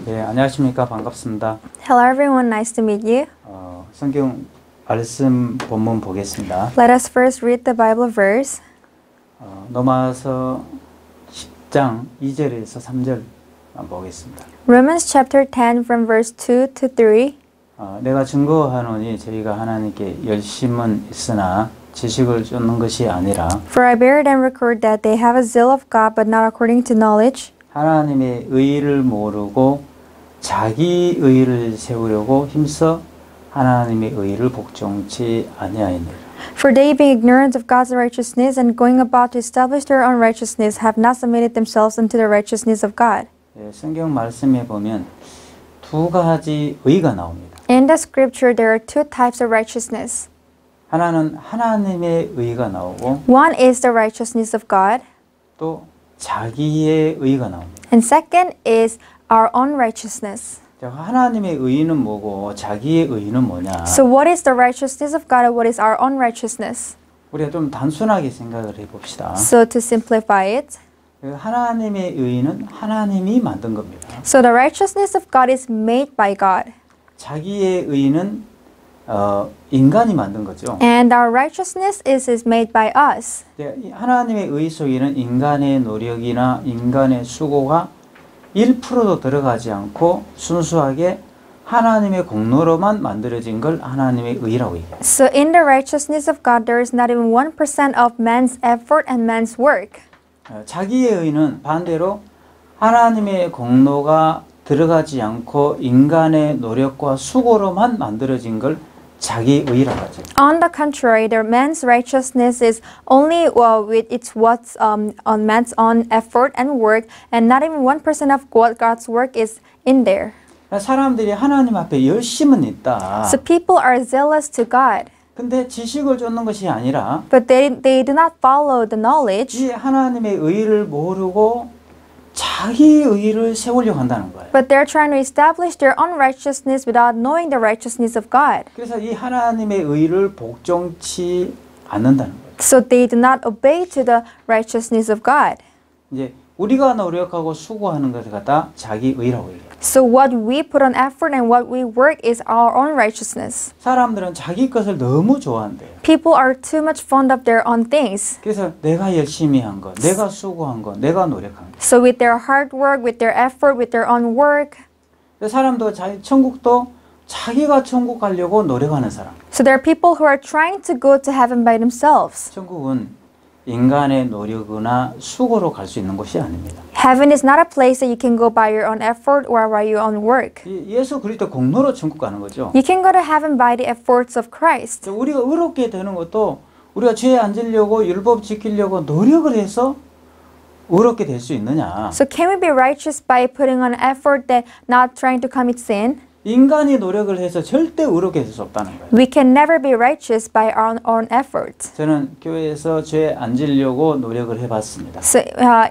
네, 안녕하십니까. 반갑습니다. Hello everyone, nice to meet you. 성경 말씀 본문 보겠습니다. Let us first read the Bible verse. 로마서 10장 2절에서 3절 보겠습니다. Romans chapter 10 from verse 2 to 3. 내가 증거하노니 저희가 하나님께 열심은 있으나 지식을 쫓는 것이 아니라 For I bear them record that they have a zeal of God, but not according to knowledge. 하나님의 의를 모르고 자기 의를 세우려고 힘써 하나님의 의를 복종치 아니하였느니라. For they, being ignorant of God's righteousness and going about to establish their own righteousness, have not submitted themselves unto the righteousness of God. 성경 말씀에 보면 두 가지 의가 나옵니다. In the scripture, there are two types of righteousness. 하나는 하나님의 의가 나오고 One is the righteousness of God, 또 자기의 의가 나옵니다. and second is our own righteousness. 하나님의 의는 뭐고 자기의 의는 뭐냐? So what is the righteousness of God and what is our own righteousness? 우리가 좀 단순하게 생각을 해봅시다. So to simplify it, 하나님의 의는 하나님이 만든 겁니다. so the righteousness of God is made by God. 자기의 의는 인간이 만든 거죠. And our righteousness is made by us. 하나님의 의 속에는 인간의 노력이나 인간의 수고가 1%도 들어가지 않고 순수하게 하나님의 공로로만 만들어진 걸 하나님의 의라고 얘기해요. So in the righteousness of God, there is not even 1% of man's effort and man's work. 자기의 의는 반대로 하나님의 공로가 들어가지 않고 인간의 노력과 수고로만 만들어진 걸 자기 의라고 하죠. On the contrary, the man's righteousness is only with its what's on man's own effort and work, and not even 1% of what God's work is in there. 사람들이 하나님 앞에 열심은 있다. So people are zealous to God. 근데 지식을 쫓는 것이 아니라 But they do not follow the knowledge. 이 하나님의 의를 모르고 자기 의를 세우려고 한다는 거예요. But they're trying to establish their own righteousness without knowing the righteousness of God. 그래서 이 하나님의 의를 복종치 않는다는 거예요. So they do not obey to the righteousness of God. 이제 우리가 노력하고 수고하는 것을 갖다 자기 의라고 얘기해요. So what we put on effort and what we work is our own righteousness. 사람들은 자기 것을 너무 좋아한대요. People are too much fond of their own things. 그래서 내가 열심히 한 것, 내가 수고한 것, 내가 노력한 것. So with their hard work, with their effort, with their own work. 사람도 천국도 자기가 천국 가려고 노력하는 사람. So there are people who are trying to go to heaven by themselves. 천국은 인간의 노력이나 수고로 갈 수 있는 곳이 아닙니다. Heaven is not a place that you can go by your own effort or by your own work. 예수 그리스도 공로로 천국 가는 거죠. You can go to heaven by the efforts of Christ. 우리가 의롭게 되는 것도 우리가 죄에 앉으려고 율법 지키려고 노력을 해서 의롭게 될 수 있느냐? So can we be righteous by putting on effort that not trying to commit sin? 인간이 노력을 해서 절대 의롭게 될 수 없다는 거예요. We can never be righteous by our own effort. 저는 교회에서 죄에 앉으려고 노력을 해봤습니다. So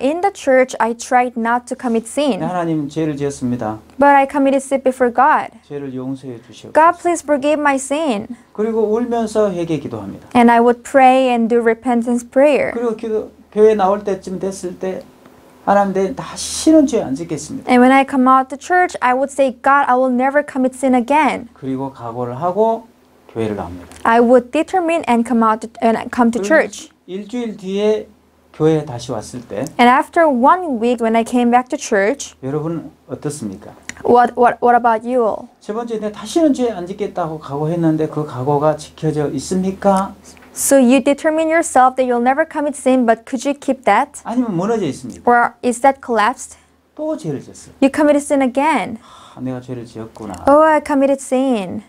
in the church, I tried not to commit sin. 하나님 죄를 지었습니다. But I committed sin before God. 죄를 용서해 주시옵소서. God, please forgive my sin. 그리고 울면서 회개 기도합니다. And I would pray and do repentance prayer. 그리고 교회 나올 때쯤 됐을 때 하나님 내 다시는 죄 안 짓겠습니다. And when I come out to church, I would say, God, I will never commit sin again. 그리고 각오를 하고 교회를 나옵니다. I would determine and come to church. 일주일 뒤에 교회에 다시 왔을 때 And after 1 week, when I came back to church, 여러분 어떻습니까? what about you all? 첫 번째 내가 다시는 죄 안 짓겠다고 각오했는데 그 각오가 지켜져 있습니까? So you determine yourself that you'll never commit sin, but could you keep that? 아니면 무너져 있습니까? Or is that collapsed? 또 죄를 지었어요. You committed sin again. 내가 죄를 지었구나. Oh, I committed sin.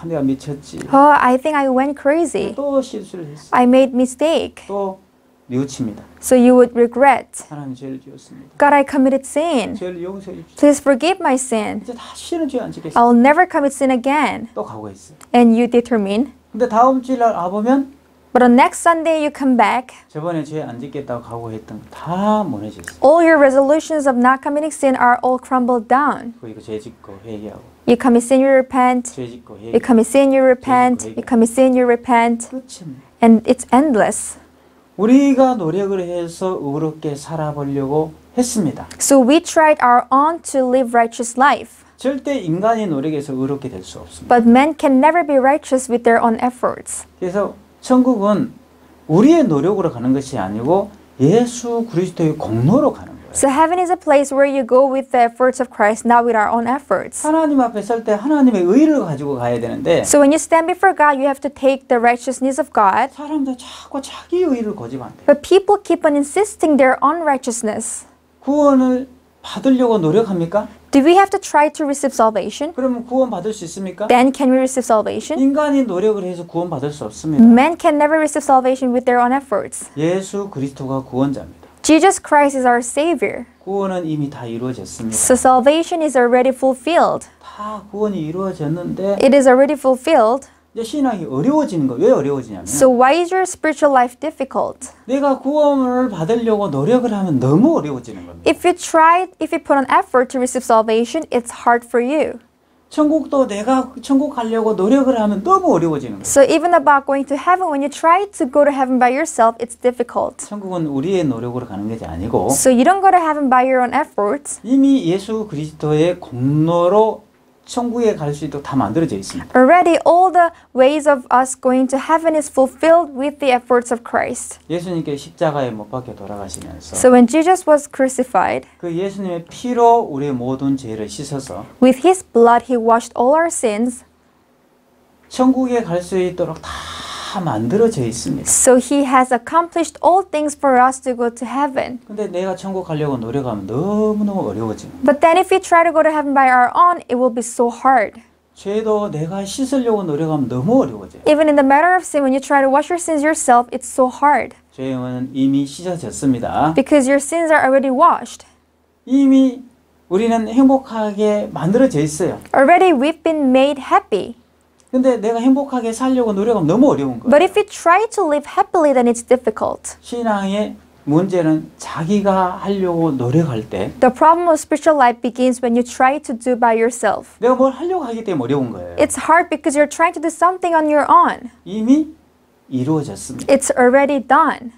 내가 미쳤지. Oh, I think I went crazy. 또 실수를 했어. I made mistake. 또 뉘우칩니다. So you would regret. 하나님 죄를 지었습니다. God, I committed sin. 죄를 용서해 주십시오. Please forgive my sin. 이제 다시는 죄 안 짓겠습니다. I'll never commit sin again. 또 각오했어요. And you determine. 근데 다음 주일날 와보면 But on next Sunday you come back. 저번에 죄 안 짓겠다고 각오했던 거 다 무너졌어요. All your resolutions of not committing sin are all crumbled down. 그리고 죄 짓고 회개하고 You commit sin, you repent. 죄 짓고 You 회개. commit sin, you repent. You commit sin, you repent. 끝입니다. And it's endless. 우리가 노력을 해서 의롭게 살아보려고 했습니다. So we tried our own to live righteous life. 절대 인간의 노력에서 의롭게 될 수 없습니다. But men can never be righteous with their own efforts. 그래서 천국은 우리의 노력으로 가는 것이 아니고 예수 그리스도의 공로로 가는 거예요. So heaven is a place where you go with the efforts of Christ, not with our own efforts. 하나님 앞에 설 때 하나님의 의를 가지고 가야 되는데 So when you stand before God, you have to take the righteousness of God. 사람들 자꾸 자기 의를 고집한대. But people keep on insisting their own righteousness. 구원을 받으려고 노력합니까? Do we have to try to receive salvation? 그러면 구원 받을 수 있습니까? Then can we receive salvation? 인간이 노력을 해서 구원 받을 수 없습니다. Men can never receive salvation with their own efforts. 예수 그리스도가 구원자입니다. Jesus Christ is our Savior. 구원은 이미 다 이루어졌습니다. So salvation is already fulfilled. 다 구원이 이루어졌는데 It is already fulfilled. 이제 신앙이 어려워지는 거. 왜 어려워지냐면 So why is your spiritual life difficult? 내가 구원을 받으려고 노력을 하면 너무 어려워지는 겁니다. If you put an effort to receive salvation, it's hard for you. 천국도 내가 천국 가려고 노력을 하면 너무 어려워지는 거예요. So even about going to heaven, when you try to go to heaven by yourself, it's difficult. 천국은 우리의 노력으로 가는 것이 아니고 So you don't go to heaven by your own efforts. 이미 예수 그리스도의 공로로 천국에 갈 수 있도록 다 만들어져 있습니다. Already all the ways of us going to heaven is fulfilled with the efforts of Christ. 예수님께 십자가에 못 박혀 돌아가시면서 So when Jesus was crucified, 그 예수님의 피로 우리의 모든 죄를 씻어서 with his blood he washed all our sins. 천국에 갈 수 있도록 다 만들어져 있습니다. So he has accomplished all things for us to go to heaven. 근데 내가 천국 가려고 노력하면 너무너무 어려워지는 거예요. But then if we try to go to heaven by our own, it will be so hard. 죄도 내가 씻으려고 노력하면 너무 어려워져요. Even in the matter of sin, when you try to wash your sins yourself, it's so hard. 죄는 이미 씻어졌습니다. Because your sins are already washed. 이미 우리는 행복하게 만들어져 있어요. Already we've been made happy. 근데 내가 행복하게 살려고 노력하면 너무 어려운 거예요. But if you try to live happily, then it's difficult. 신앙의 문제는 자기가 하려고 노력할 때 The problem of spiritual life begins when you try to do by yourself. 내가 뭘 하려고 하기 때문에 어려운 거예요. It's hard because you're trying to do something on your own. 이미 이루어졌습니다. It's already done.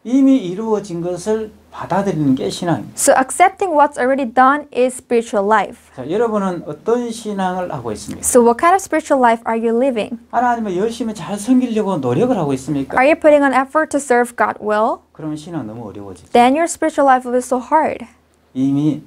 이미 이루어진 것을 받아들이는 게 신앙입니다. So accepting what's already done is spiritual life. 자, 여러분은 어떤 신앙을 하고 있습니까? So what kind of spiritual life are you living? 하나님을 열심히 잘 섬기려고 노력을 하고 있습니까? Are you putting an effort to serve God well? 그러면 신앙 너무 어려워지죠. Then your spiritual life will be so hard. 이미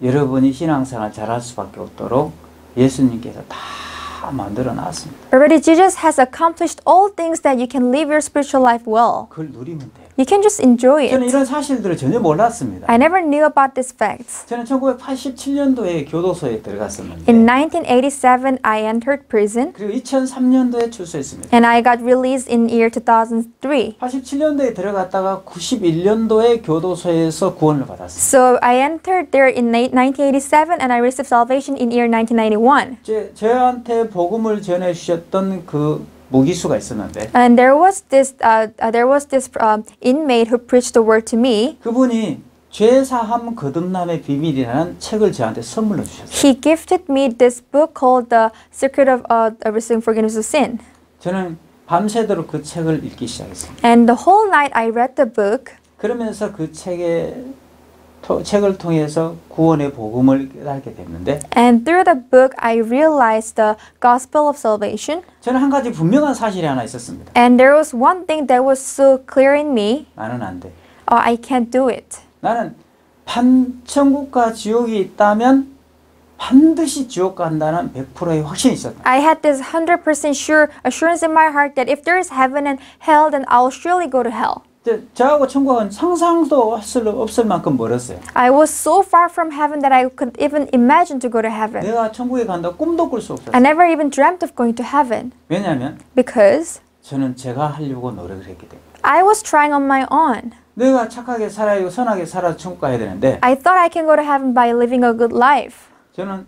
여러분이 신앙생활 잘할 수밖에 없도록 예수님께서 다 만들어 놨습니다. Already Jesus has accomplished all things that you can live your spiritual life well. 그걸 누리면 돼요. You can just enjoy 저는 it. 이런 사실들을 전혀 몰랐습니다. I never knew about these facts. 저는 1987년도에 교도소에 들어갔었는데 In 1987, I entered prison 그리고 2003년도에 출소했습니다. and I got released in year 2003. 87년도에 들어갔다가 91년도에 교도소에서 구원을 받았습니다. So I entered there in 1987 and I received salvation in year 1991. 저한테 복음을 전해 주셨던 그 무기수가 있었는데 And there was this inmate who preached the word to me. 그분이 죄사함 거듭남의 비밀이라는 책을 저한테 선물로 주셨어요. He gifted me this book called The Secret of Receiving Forgiveness of Sin. 저는 밤새도록 그 책을 읽기 시작했습니다. And the whole night I read the book. 그러면서 그 책을 통해서 구원의 복음을 깨닫게 됐는데 And through the book I realized the gospel of salvation. 저는 한 가지 분명한 사실이 하나 있었습니다. And there was one thing that was so clear in me. 나는 안 돼. I can't do it. 나는 천국과 지옥이 있다면 반드시 지옥 간다는 100%의 확신이 있었다. I had this 100% sure assurance in my heart that if there is heaven and hell, then I will surely go to hell. 저하고 천국은 상상도 없을 만큼 멀었어요. I was so far from heaven that I could even imagine to go to heaven. 내가 천국에 간다고 꿈도 꿀 수 없었어요. I never even dreamt of going to heaven 왜냐하면 because 저는 제가 하려고 노력을 했기 때문에. I was trying on my own. 내가 착하게 살아야 선하게 살아 천국 가야 되는데 I thought I can go to heaven by living a good life. 저는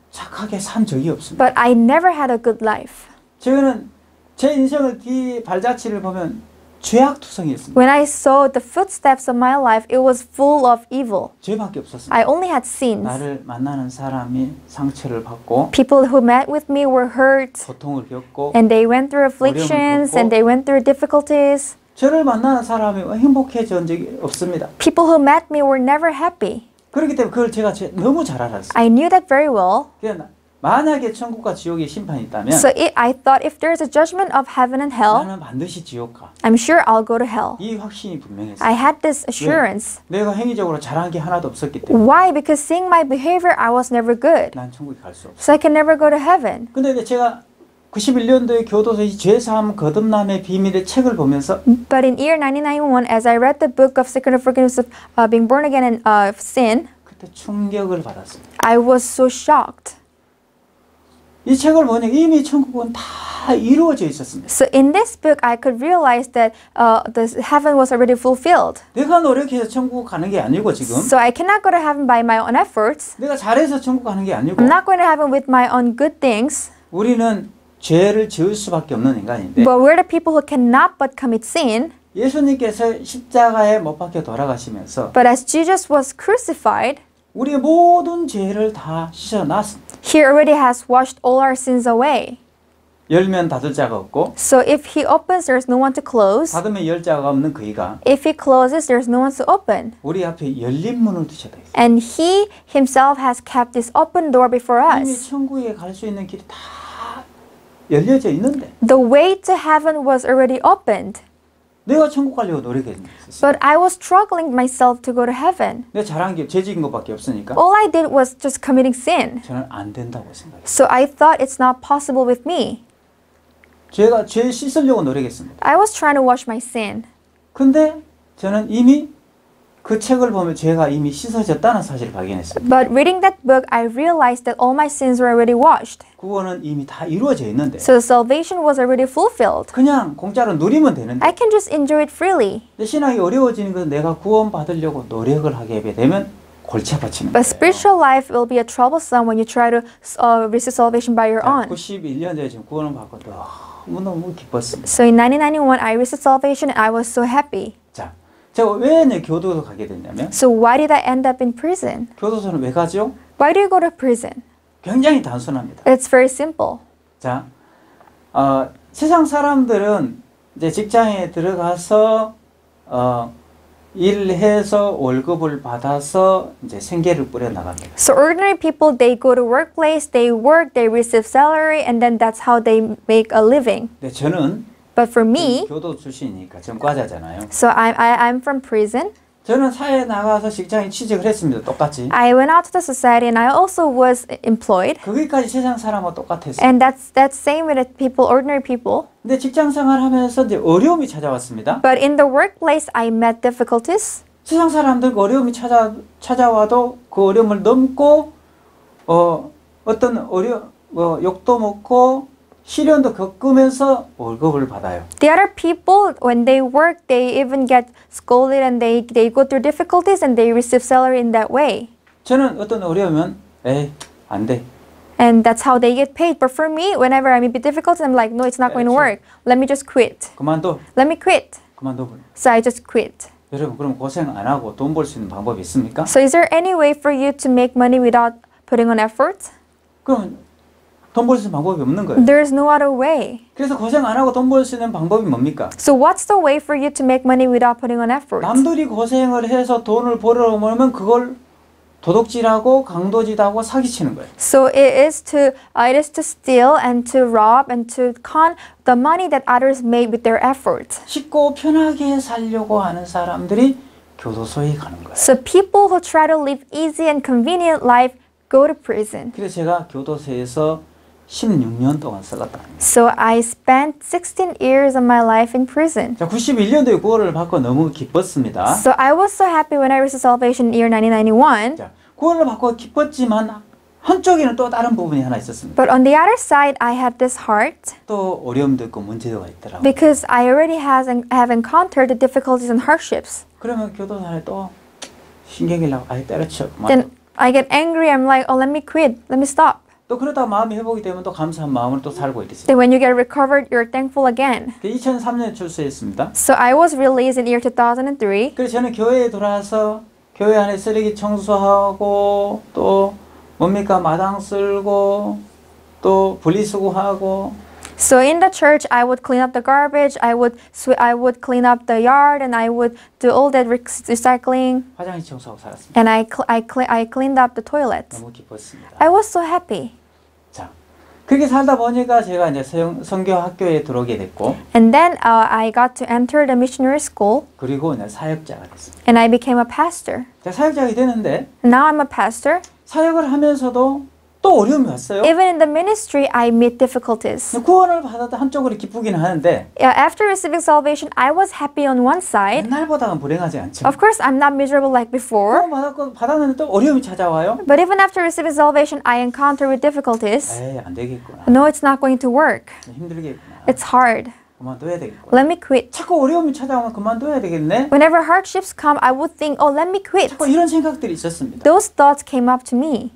착하게 산 적이 없습니다. But I never had a good life. 저는 제 인생을 뒤 발자취를 보면 죄악투성이었습니다. When I saw the footsteps of my life, it was full of evil. 죄밖에 없었습니다. I only had sins. 나를 만나는 사람이 상처를 받고 People who met with me were hurt 고통을 겪고 and they went through afflictions and they went through difficulties. 저를 만나는 사람이 행복해진 적이 없습니다. People who met me were never happy. 그렇기 때문에 그걸 제가 너무 잘 알았어요. I knew that very well. 그러니까 만약에 천국과 지옥의 심판이 있다면 So I thought if there's a judgment of heaven and hell, 나는 반드시 지옥 가. I'm sure I'll go to hell. 이 확신이 분명했어요. I had this assurance. 내가 행위적으로 잘한 게 하나도 없었기 때문에 Why? Because seeing my behavior, I was never good. 난 천국에 갈 수 없어. So I can never go to heaven. 근데 이제 제가 91년도에 교도소 이 죄사함 거듭남의 비밀의 책을 보면서 But in year 1991, as I read the book of Secret of Forgiveness of being born again and of sin, 그때 충격을 받았습니다. I was so shocked. 이 책을 보니 이미 천국은 다 이루어져 있었습니다. So in this book, I could realize that the heaven was already fulfilled. 내가 노력해서 천국 가는 게 아니고 지금 So I cannot go to heaven by my own efforts. 내가 잘해서 천국 가는 게 아니고 I'm not going to heaven with my own good things. 우리는 죄를 지을 수밖에 없는 인간인데 But we're the people who cannot but commit sin. 예수님께서 십자가에 못 박혀 돌아가시면서 But as Jesus was crucified, 우리의 모든 죄를 다 씻어놨습니다. He already has washed all our sins away. 열면 닫을 자가 없고 So if He opens, there's no one to close. 닫으면 열 자가 없는 그이가 If He closes, there's no one to open. 우리 앞에 열린 문을 두셔도 있어요. And He Himself has kept this open door before 이미 us. 천국에 갈 수 있는 길이 다 열려져 있는데 The way to heaven was already opened. 내가 천국 가려고 노력했어요. But I was struggling myself to go to heaven. 내가 잘한 게 죄 지은 것밖에 없으니까 All I did was just committing sin. 저는 안 된다고 생각해요. So I thought it's not possible with me. 제가 죄 씻으려고 노력했습니다. I was trying to wash my sin. 근데 저는 이미 그 책을 보면 죄가 이미 씻어졌다는 사실을 발견했습니다. But reading that book, I realized that all my sins were already washed. 구원은 이미 다 이루어져 있는데 So salvation was already fulfilled. 그냥 공짜로 누리면 되는데 I can just enjoy it freely. 근데 신앙이 어려워지는 것은 내가 구원 받으려고 노력을 하게 되면 골치 아파지는 But 거예요. spiritual life will be a troublesome when you try to receive salvation by your own. 91년도에 지금 구원을 받고 너무 기뻤습니다. So in 1991, I received salvation and I was so happy. 자, 제가 왜 내 교도소 가게 됐냐면 So why did I end up in prison? 교도소는 왜 가죠? Why do you go to prison? 굉장히 단순합니다. It's very simple. 자, 세상 사람들은 이제 직장에 들어가서 일해서 월급을 받아서 이제 생계를 꾸려 나갑니다. So ordinary people, they go to workplace, they work, they receive salary, and then that's how they make a living. 근데 저는 But for me, 교도 출신이니까 전과자잖아요. so I'm from prison. 저는 사회에 나가서 직장에 취직을 했습니다. 똑같이. I went out to the society and I also was employed. 거기까지 세상 사람하고 똑같았어요. And that's same with the people, ordinary people. 근데 직장 생활하면서 이제 어려움이 찾아왔습니다. But in the workplace, I met difficulties. 세상 사람들 어려움이 찾아와도 그 어려움을 넘고 어떤 욕도 먹고 시련도 겪으면서 월급을 받아요. The other people, when they work, they even get scolded and they go through difficulties and they receive salary in that way. 저는 어떤 어려우면 안 돼. And that's how they get paid. But for me, whenever I'm in difficulties, I'm like, no, it's not going to work. Let me just quit. 그만둬. Let me quit. 그만둬. So I just quit. 여러분 그럼 고생 안 하고 돈 벌 수 있는 방법이 있습니까? So is there any way for you to make money without putting on effort? 그럼 돈 벌 수 있는 방법이 없는 거예요. There's no other way. 그래서 고생 안 하고 돈 벌 수 있는 방법이 뭡니까? So what's the way for you to make money without putting on effort? 남들이 고생을 해서 돈을 벌어오면 그걸 도둑질하고 강도질하고 사기치는 거예요. So it is to steal and to rob and to con the money that others made with their effort. 쉽고 편하게 살려고 하는 사람들이 교도소에 가는 거예요. So people who try to live easy and convenient life go to prison. 그래서 제가 교도소에서 16년 동안 살았다. So I spent 16 years of my life in prison. 자, 91년도에 구원을 받고 너무 기뻤습니다. So I was so happy when I received salvation in year 1991. 자, 구원을 받고 기뻤지만 한쪽에는 또 다른 부분이 하나 있었습니다. But on the other side, I had this heart 또 어려움도 있고 문제가 있더라고요. because I already have encountered the difficulties and hardships. 그러면 교도소 안에 또 신경이 나고 아예 때려쳐. Then I get angry. I'm like, oh, let me quit. Let me stop. 또 그러다가 마음이 회복이 되면 또 감사한 마음으로 또 살고 있어요. Then when you get recovered, you're thankful again. 2003년에 출소했습니다. So I was released in year 2003. 그래서 저는 교회에 돌아와서 교회 안에 쓰레기 청소하고 또 뭡니까 마당 쓸고 또 분리수거하고 So in the church, I would clean up the garbage, I would clean up the yard, and I would do all that recycling, 화장실 청소하고 살았습니다. and I cleaned up the toilet. 너무 기뻤습니다. I was so happy. 자, 그렇게 살다 보니까 제가 이제 선교 학교에 들어오게 됐고, And then I got to enter the missionary school, 그리고 이제 사역자가 됐습니다. and I became a pastor. 제가 사역자가 되는데 Now I'm a pastor. 사역을 하면서도 또 어려움이 왔어요. Even in the ministry, I meet difficulties. 구원을 받았다 한쪽으로 기쁘기는 하는데 After receiving salvation, I was happy on one side. 옛날보다는 불행하지 않죠. Of course, I'm not miserable like before. 받았는데 또 어려움이 찾아와요. But even after receiving salvation, I encounter with difficulties. 에이, 안 되겠구나. No, it's not going to work. 힘들겠구나. It's hard. 그만둬야 되겠구나. Let me quit. 자꾸 어려움이 찾아오면 그만둬야 되겠네. Whenever hardships come, I would think, oh, let me quit. 자꾸 이런 생각들이 있었습니다. Those thoughts came up to me.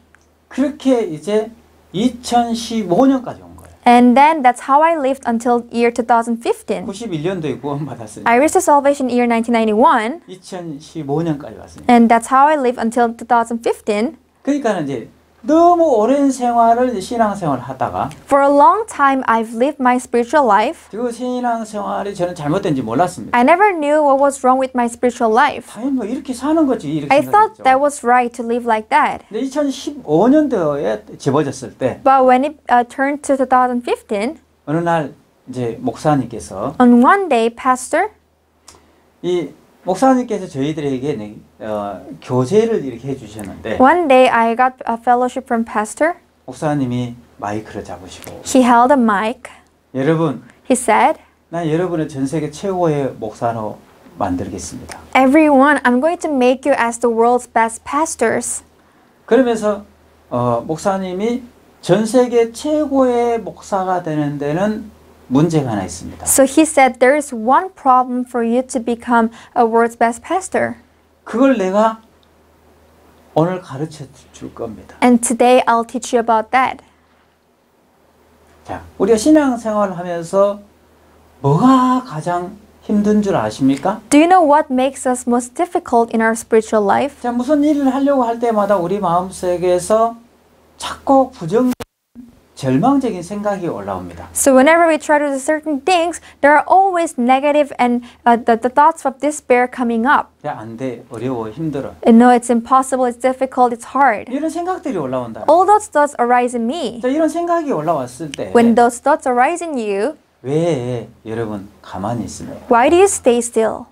그렇게 이제 2015년까지 온 거예요. And then that's how I lived until year 2015. 91년도에 구원받았으니까 I received salvation year 1991, 2015년까지 왔습니다. and that's how I lived until 2015. 그러니까 이제 너무 오랜 생활을 신앙생활을 하다가 For a long time, I've lived my spiritual life. 그 신앙생활이 저는 잘못된지 몰랐습니다. I never knew what was wrong with my spiritual life. 당연히 뭐 이렇게 사는 거지 이렇게 I thought 생각했죠. that was right to live like that. 근데 2015년도에 집어졌을 때 But when it turned to 2015, 어느 날 이제 목사님께서 on one day, Pastor, 이 목사님께서 저희들에게 교제를 이렇게 해주셨는데 one day I got a fellowship from Pastor. 목사님이 마이크를 잡으시고 He held a mic. 여러분 He said, 난 여러분을 전 세계 최고의 목사로 만들겠습니다. everyone, I'm going to make you as the world's best pastors. 그러면서 목사님이 전 세계 최고의 목사가 되는 데는 문제가 하나 있습니다. So he said, there is one problem for you to become a world's best pastor. 그걸 내가 오늘 가르쳐 줄 겁니다. And today I'll teach you about that. 자, 우리가 신앙생활을 하면서 뭐가 가장 힘든 줄 아십니까? Do you know what makes us most difficult in our spiritual life? 자, 무슨 일을 하려고 할 때마다 우리 마음속에서 자꾸 부정적인 절망적인 생각이 올라옵니다. So whenever we try to do certain things, there are always negative and the thoughts of despair coming up. 야, 안 돼, 어려워, 힘들어. No, it's impossible, it's difficult, it's hard. 이런 생각들이 올라온다. All those thoughts arise in me. 자, 이런 생각이 올라왔을 때 When those thoughts arise in you, 왜 여러분 가만히 있으면 why do you stay still?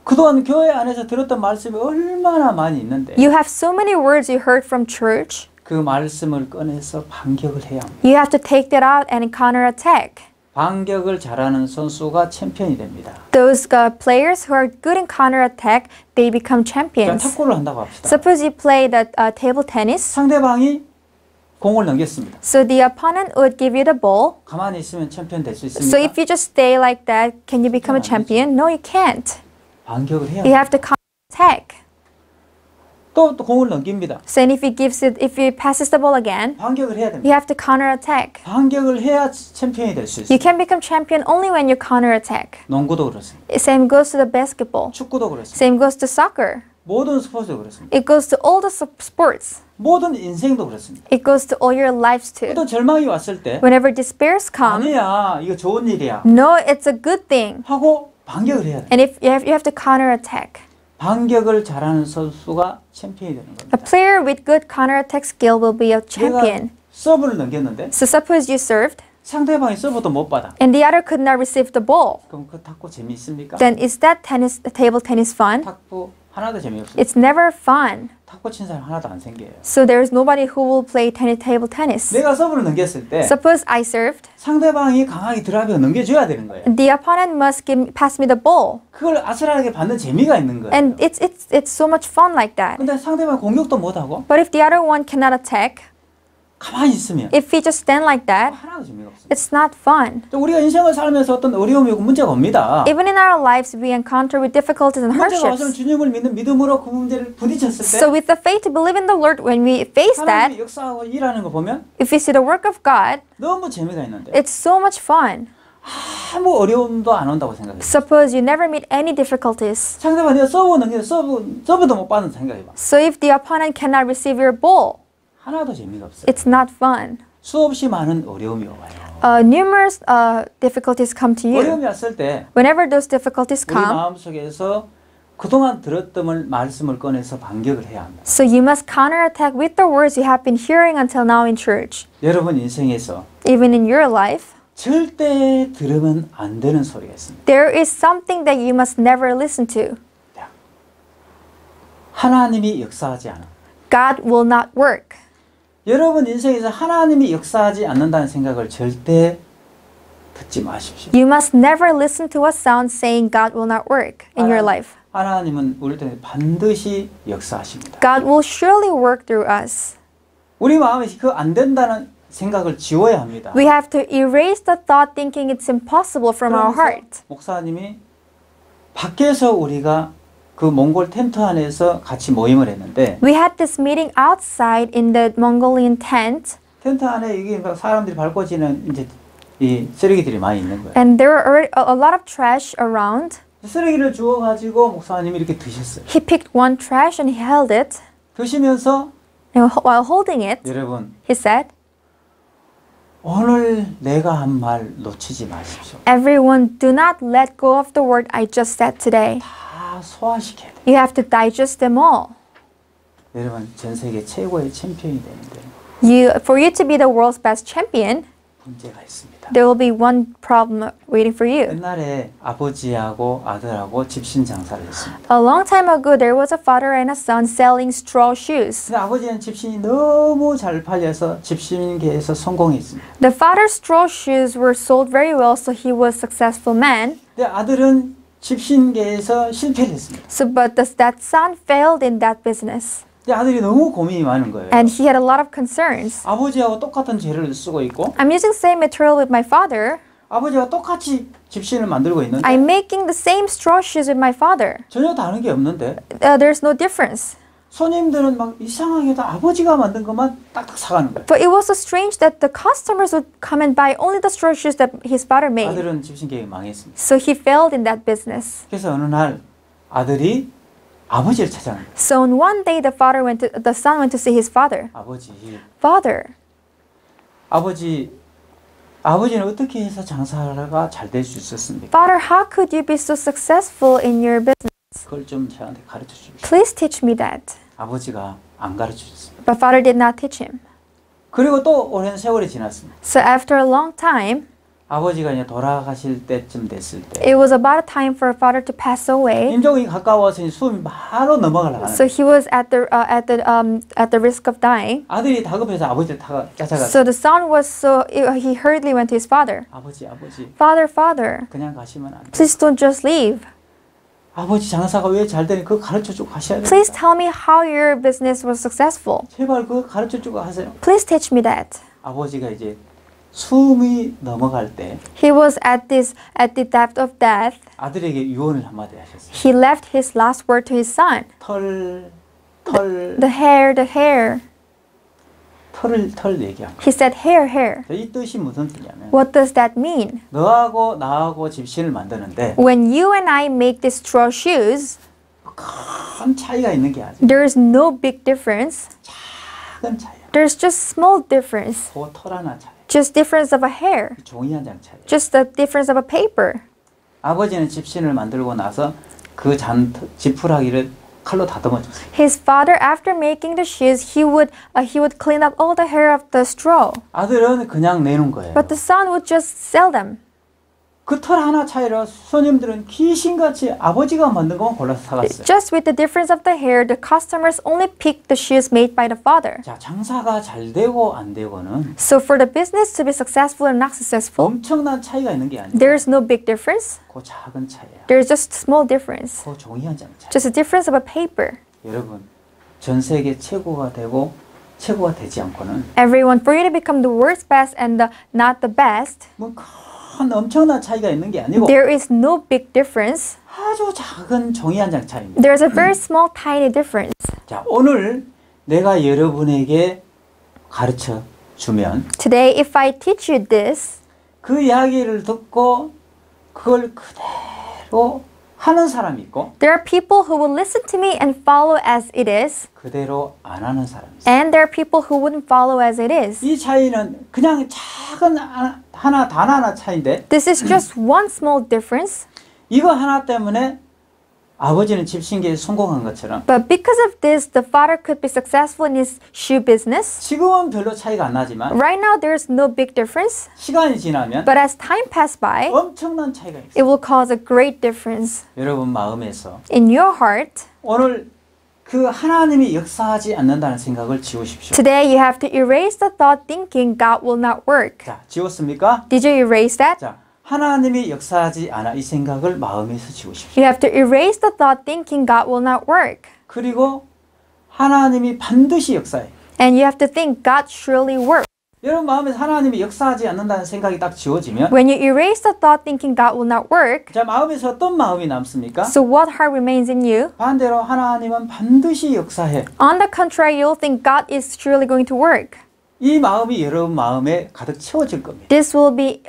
그동안 교회 안에서 들었던 말씀이 얼마나 많이 있는데 You have so many words you heard from church. 그 말씀을 꺼내서 반격을 해야 합니다. You have to take that out and counterattack. 반격을 잘하는 선수가 챔피언이 됩니다. Those players who are good in counterattack, they become 자, champions. 탁구를 한다고 합시다. Suppose you play the table tennis. 상대방이 공을 넘겼습니다. So the opponent would give you the ball. 가만히 있으면 챔피언 될 수 So 있습니까? if you just stay like that, can you become a champion? No, you can't. 반격을 해야 You 합니다. have to counterattack. 또 공을 넘깁니다. So if he passes the ball again, 반격을 해야 you 됩니다. have to counterattack. 반격을 해야 챔피언이 될 수 You 있습니다. can become champion only when you counterattack. 농구도 그렇습니다. Same goes to the basketball. 축구도 그렇습니다. Same goes to soccer. 모든 스포츠도 그렇습니다. It goes to all the sports. 모든 인생도 그렇습니다. It goes to all your lives too. 어떤 절망이 왔을 때 Whenever despairs come, 아니야, 이거 좋은 일이야 no, it's a good thing. 하고 반격을 해야 돼. And if you have to counterattack. 반격을 잘하는 선수가 챔피언이 되는 A 겁니다. player with good counterattack skill will be a 내가 champion. 서브를 넘겼는데 So suppose you served 상대방이 서브도 못 받아. and the other could not receive the ball. 그럼 그 탁구 재미있습니까? Then is that table tennis fun? 탁구 하나도 재미없어요. It's never fun. 탁구 친 사람 하나도 안 생겨요. So there is nobody who will play table tennis. 내가 서브를 넘겼을 때 Suppose I served. 상대방이 강하게 드라이브를 넘겨줘야 되는 거예요. The opponent must pass me the ball. 그걸 아슬아슬하게 받는 재미가 있는 거예요. And it's so much fun like that. 근데 상대방 공격도 못하고 But if the other one cannot attack, 가만히 있으면 if we just stand like that, 하나도 재미가 없어요. it's not fun. 또 우리가 인생을 살면서 어떤 어려움이 오고 문제가 옵니다. Even in our lives, we encounter with difficulties and 문제가 와서 hardships. 주님을 믿는 믿음으로 그 문제를 부딪혔을 때 So with the faith to believe in the Lord, when we face that, 하나님이 역사하고 일하는 거 보면 if we see the work of God, 너무 재미가 있는데 it's so much fun. 아무 어려움도 안 온다고 생각해요. Suppose you never meet any difficulties. 상대방 내가 서브 넘기는데 서브도 못 받는 생각해봐. So if the opponent cannot receive your ball, 하나도 재미가 없어요. it's not fun. 수없이 많은 어려움이 와요. numerous difficulties come to you. 어려움이 왔을 때 Whenever those difficulties 우리 come, 마음속에서 그동안 들었던 말씀을 꺼내서 반격을 해야 합니다. so you must counterattack with the words you have been hearing until now in church. 여러분 인생에서 Even in your life, 절대 들으면 안 되는 소리가 있습니다. there is something that you must never listen to. 하나님이 역사하지 않아. God will not work. 여러분 인생에서 하나님이 역사하지 않는다는 생각을 절대 듣지 마십시오. You must never listen to a sound saying God will not work in your life. 하나님은 우리 통해 반드시 역사하십니다. God will surely work through us. 우리 마음에 그 안 된다는 생각을 지워야 합니다. We have to erase the thought thinking it's impossible from our heart. 목사님이 밖에서 우리가 그 몽골 텐트 안에서 같이 모임을 했는데 We had this meeting outside in the Mongolian tent, 텐트 안에 이게 막 사람들이 밟고 지는 이제 이 쓰레기들이 많이 있는 거예요. and there were already a lot of trash around. 쓰레기를 주워 가지고 목사님이 이렇게 드셨어요. He picked one trash and he held it. 드시면서 And while holding it, 여러분 he said, 오늘 내가 한 말 놓치지 마십시오. "Everyone, do not let go of the word I just said today. 다 소화시켜야 돼요. You have to digest them all. 여러분 전 세계 최고의 챔피언이 되는데 For you to be the world's best champion, 문제가 있습니다. there will be one problem waiting for you. 옛날에 아버지하고 아들하고 집신 장사를 했습니다. A long time ago, there was a father and a son selling straw shoes. 근데 아버지는 집신이 너무 잘 팔려서 집신계에서 성공했습니다. The father's straw shoes were sold very well, so he was a successful man. 근데 아들은 집신계에서 실패를 했습니다. So, but that son failed in that business, 근데 아들이 너무 고민이 많은 거예요. and he had a lot of concerns. 아버지하고 똑같은 재료를 쓰고 있고 I'm using same material with my father. 아버지와 똑같이 집신을 만들고 있는데 I'm making the same straw shoes with my father. 전혀 다른 게 없는데 There's no difference. 손님들은 막 이상하게도 아버지가 만든 것만 딱딱 사가는 거예요. But it was so strange that the customers would come and buy only the straw shoes that his father made. 아들은 집신계가 망했습니다. So he failed in that business. 그래서 어느 날 아들이 아버지를 찾아간 거예요. So on one day, the son went to see his father. 아버지, Father, 아버지는 어떻게 해서 장사가 잘 될 수 있었습니까? Father, how could you be so successful in your business? 그걸 좀 저한테 가르쳐 주십시오. Please teach me that. 아버지가 안 가르쳐 줬습니다. But father did not teach him. 그리고 또 오랜 세월이 지났습니다. So after a long time, 아버지가 이제 돌아가실 때쯤 됐을 때 it was about a time for father to pass away. 임종이 가까워서 이제 숨이 바로 넘어가려고 하는 So he was at the risk of dying. 아들이 다급해서 아버지를 쫓아가서 So the son was he hurriedly went to his father. 아버지 Father, 그냥 가시면 안 돼. please don't just leave. 아버지 장사가 왜 잘 되니 그거 가르쳐 주고 가셔야 Please 됩니다. tell me how your business was successful. 제발 그거 가르쳐 주고 하세요. Please teach me that. 아버지가 이제 숨이 넘어갈 때 He was at the depth of death. 아들에게 유언을 한마디 하셨어요. He left his last word to his son. 털 The hair. 털 얘기한 거. He said hair. 이 뜻이 무슨 뜻이냐면 What does that mean? 너하고 나하고 집신을 만드는데 When you and I make these straw shoes, 큰 차이가 있는 게 아니야. there is no big difference. 작은 차이야. There's just small difference. 그 털 하나 차이. Just difference of a hair. 종이 한 장 차이. Just the difference of a paper. 아버지는 집신을 만들고 나서 그 지푸라기를 칼로 다듬어 줬어요. His father, after making the shoes, he would clean up all the hair of the straw. 아들은 그냥 내는 거예요. But the son would just sell them. 그 털 하나 차이로 손님들은 귀신같이 아버지가 만든 것만 골라서 사갔어요. Just with the difference of the hair, the customers only picked the shoes made by the father. 자, 장사가 잘 되고 안 되고는 So for the business to be successful or not successful, 엄청난 차이가 있는 게 아니에요. there is no big difference. 그 작은 차이야. There is just small difference. 그 종이 한 장 차이. Just a difference of a paper. 여러분, 전 세계 최고가 되고 최고가 되지 않고는 Everyone, for you to become the world's best and not the best, 뭐 큰 엄청난 차이가 있는 게 아니고 there is no big difference. 아주 작은 종이 한 장 차이입니다. There's a very small, tiny difference. 자, 오늘 내가 여러분에게 가르쳐 주면 Today, if I teach you this, 그 이야기를 듣고 그걸 그대로 하는 사람이 있고 There are people who will listen to me and follow as it is, 그대로 안 하는 사람이 있어요. and there are people who wouldn't follow as it is. 이 차이는 그냥 작은 하나 단 하나 차이인데 This is just one small difference, 이거 하나 때문에 아버지는 집신기에 성공한 것처럼 but because of this, the father could be successful in his shoe business. 지금은 별로 차이가 안 나지만 Right now, there's no big difference, 시간이 지나면 but as time passes by, 엄청난 차이가 있어요. it will cause a great difference 여러분 마음에서 in your heart. 오늘 그 하나님이 역사하지 않는다는 생각을 지우십시오. Today, you have to erase the thought thinking God will not work. 자, 지웠습니까? Did you erase that? 자, 하나님이 역사하지 않아 이 생각을 마음에서 지우십시오. You have to erase the thought thinking God will not work. 그리고 하나님이 반드시 역사해. And you have to think God surely works. 여러분 마음에서 하나님이 역사하지 않는다는 생각이 딱 지워지면 When you erase the thought thinking God will not work, 자, 마음에서 어떤 마음이 남습니까? so what heart remains in you? 반대로 하나님은 반드시 역사해. On the contrary, you'll think God is surely going to work. 이 마음이 여러분 마음에 가득 채워질 겁니다. This will be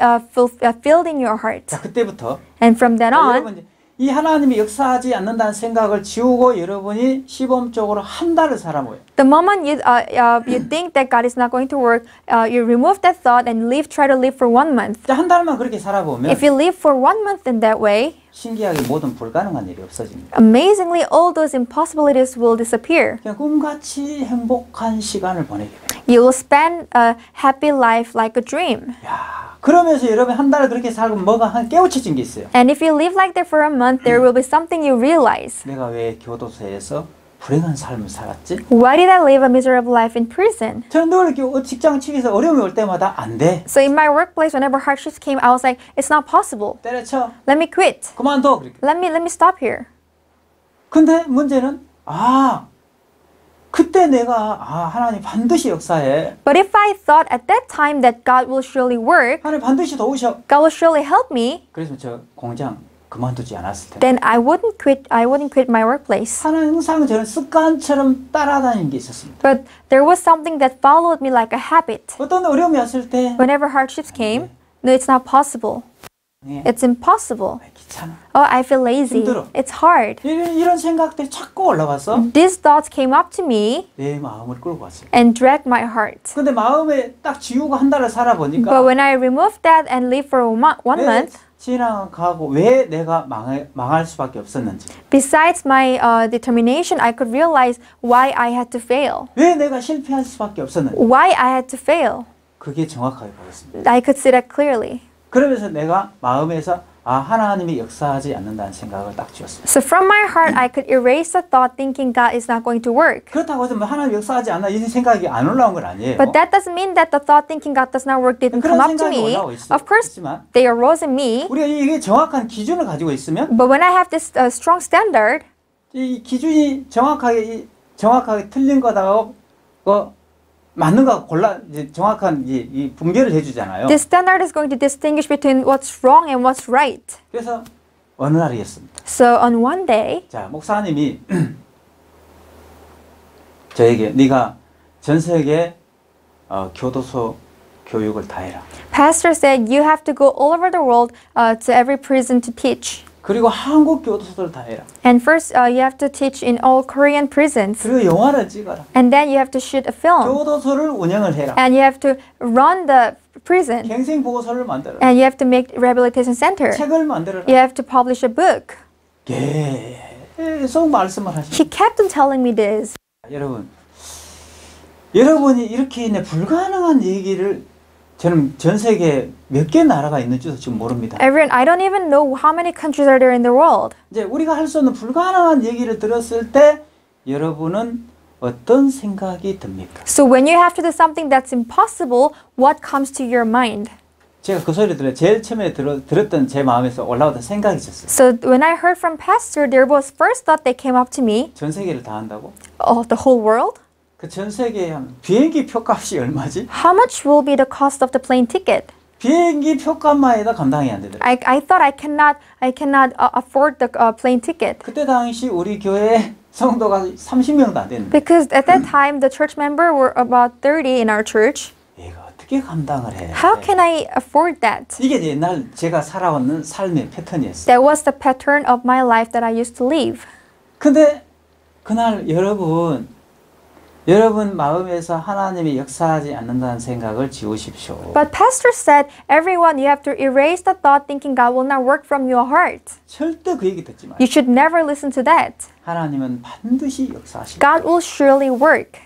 filled in your heart. 자, 그때부터 And from then 자, on, 여러분 이제 이 하나님이 역사하지 않는다는 생각을 지우고 여러분이 시범적으로 한 달을 살아보요. the moment you think that God is not going to work, you remove that thought and try to live for 1 month. 자, 한 달만 그렇게 살아보면 If you live for 1 month in that way, 신기하게 모든 불가능한 일이 없어집니다. amazingly, all those impossibilities will disappear. 그냥 꿈같이 행복한 시간을 보내게 돼요. You will spend a happy life like a dream. 야, 그러면서 여러분 한 달을 그렇게 살고 뭐가 한 깨우쳐진 게 있어요. And if you live like that for a month, there will be something you realize. 내가 왜 교도소에서 불행한 삶을 살았지? Why did I live a miserable life in prison? 저는 늘 이렇게 직장 측에서 어려움이 올 때마다 안 돼. So in my workplace, whenever hardships came, I was like, it's not possible. 때려쳐. Let me quit. 그만둬. 그렇게. Let me stop here. 근데 문제는 그때 내가 하나님 반드시 역사해. But if I thought at that time that God will surely work, 하나님 반드시 도우셔. God will surely help me, 그래서 저 공장 그만두지 않았을 텐데. then I wouldn't quit my workplace. 항상 저는 습관처럼 따라다니는 게 있었습니다. But there was something that followed me like a habit. 어떤 어려움이 왔을 때 Whenever hardships came, no, it's not possible. It's impossible. 귀찮아. Oh, I feel lazy. 힘들어. It's hard. 이런 생각들이 자꾸 올라와서 These thoughts came up to me 내 마음을 끌고 왔어요. and dragged my heart. 근데 마음에 딱 지우고 한 달을 살아보니까 But when I removed that and lived for 1 month, 지나가고 왜 내가 망할 수밖에 없었는지, besides my determination, I could realize why I had to fail. 왜 내가 실패할 수밖에 없었는지, Why I had to fail. 그게 정확하게 보였습니다. I could see that clearly. 그러면서 내가 마음에서 하나님이 역사하지 않는다는 생각을 딱 지었습니다. So from my heart, I could erase the thought thinking God is not going to work. 그렇다고 해서 뭐 하나님 역사하지 않나 이런 생각이 안 올라온 건 아니에요. But that doesn't mean that the thought thinking God does not work didn't come 그런 up to 생각이 me. 올라오고 Of course, 있지만 they arose in me. 우리가 이게 정확한 기준을 가지고 있으면 But when I have this strong standard, 이 기준이 정확하게 틀린 거다가 맞는 거 이제 정확한 이 분별을 해주잖아요. this standard is going to distinguish between what's wrong and what's right. 그래서 어느 날이었습니다. So on one day, 자, 목사님이 저에게 네가 전 세계 교도소 교육을 다 해라. pastor said you have to go all over the world to every prison to teach. 그리고 한국 교도소들 다 해라. And first, you have to teach in all Korean prisons. 그리고 영화를 찍어라. And then you have to shoot a film. 교도소를 운영을 해라. And you have to run the prison. 갱생 보호소를 만들어라. And you have to make rehabilitation center. 책을 만들어라. You have to publish a book. 계속 말씀을 하십니다. He kept on telling me this. 여러분이 이렇게 있네 불가능한 얘기를 저는 전 세계 몇 개 나라가 있는지도 지금 모릅니다. Everyone, I don't even know how many countries are there in the world. 이제 우리가 할 수 없는 불가능한 얘기를 들었을 때 여러분은 어떤 생각이 듭니까? So when you have to do something that's impossible, what comes to your mind? 제가 그 소리 들어 제일 처음에 들었던 제 마음에서 올라오던 생각이 있었어요. So when I heard from pastor, there was first thought that came up to me. 전 세계를 다 한다고? Oh, the whole world? 그 전 세계에 한 비행기 표값이 얼마지? How much will be the cost of the plane ticket? 비행기 표값만 해도 감당이 안 되더라고요. I thought I cannot afford the plane ticket. 그때 당시 우리 교회 성도가 30명도 안 됐는데 Because at that time the church member were about 30 in our church. 얘가 어떻게 어떻게 감당을 해? How can I afford that? 이게 옛날 제가 살아온 삶의 패턴이었어요. That was the pattern of my life that I used to live. 근데 그날 여러분 마음에서 하나님이 역사하지 않는다는 생각을 지우십시오. But Pastor said, everyone, you have to erase the thought thinking God will not work from your heart. 절대 그 얘기 듣지 마요. You should never listen to that. 하나님은 반드시 역사하십니다. God will surely work.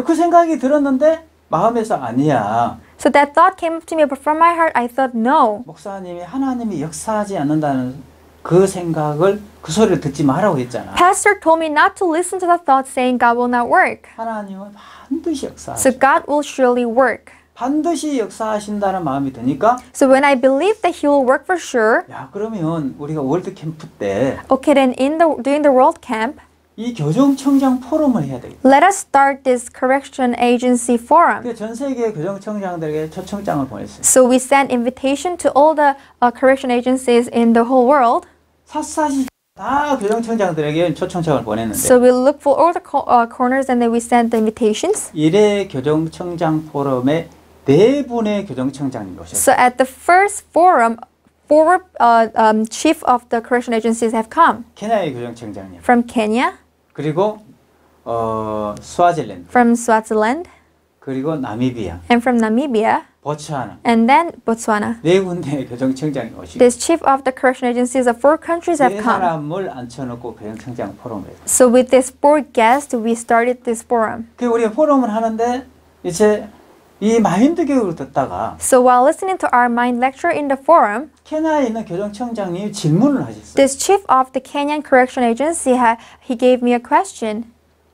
그 생각이 들었는데 마음에서 아니야. So that thought came up to me, but from my heart I thought, no. 목사님이 하나님이 역사하지 않는다는 그 생각을 그 소리를 듣지 말라고 했잖아. Pastor told me not to listen to the thought saying God will not work. 하나님은 반드시 So 역사하십니다. God will surely work. 반드시 역사하신다는 마음이 드니까 So when I believe that He will work for sure, 야 그러면 우리가 월드 캠프 때 이 okay, then during the World Camp, 교정청장 포럼을 해야 되겠다. let us start this correction agency forum. 그래서 전 세계 교정청장들에게 초청장을 보냈어요. So we sent invitation to all the correction agencies in the whole world. 샅샅이 다 교정청장들에게 초청장을 보냈는데 So we look for all the corners and then we send the invitations. 1회 교정청장 포럼에 4분의 교정청장님이 오셨어요. So at the first forum, 4 chief of the correction agencies have come. 케냐의 교정청장님 From Kenya, 그리고 스와질랜드 from Swaziland, 그리고 나미비아 and from Namibia, 보츠와나 and then Botswana. 4군데의 교정청장이 오시고 This chief of the correction agencies of 4 countries have 4 come. 사람을 앉혀놓고 교정청장 포럼을 했어요. So with these 4 guests, we started this forum. 그 우리가 포럼을 하는데 이제 이 마인드 교육을 듣다가 So while listening to our mind lecture in the forum, 케냐에 있는 교정청장님이 질문을 하셨어요. this chief of the Kenyan correction agency, he gave me a question.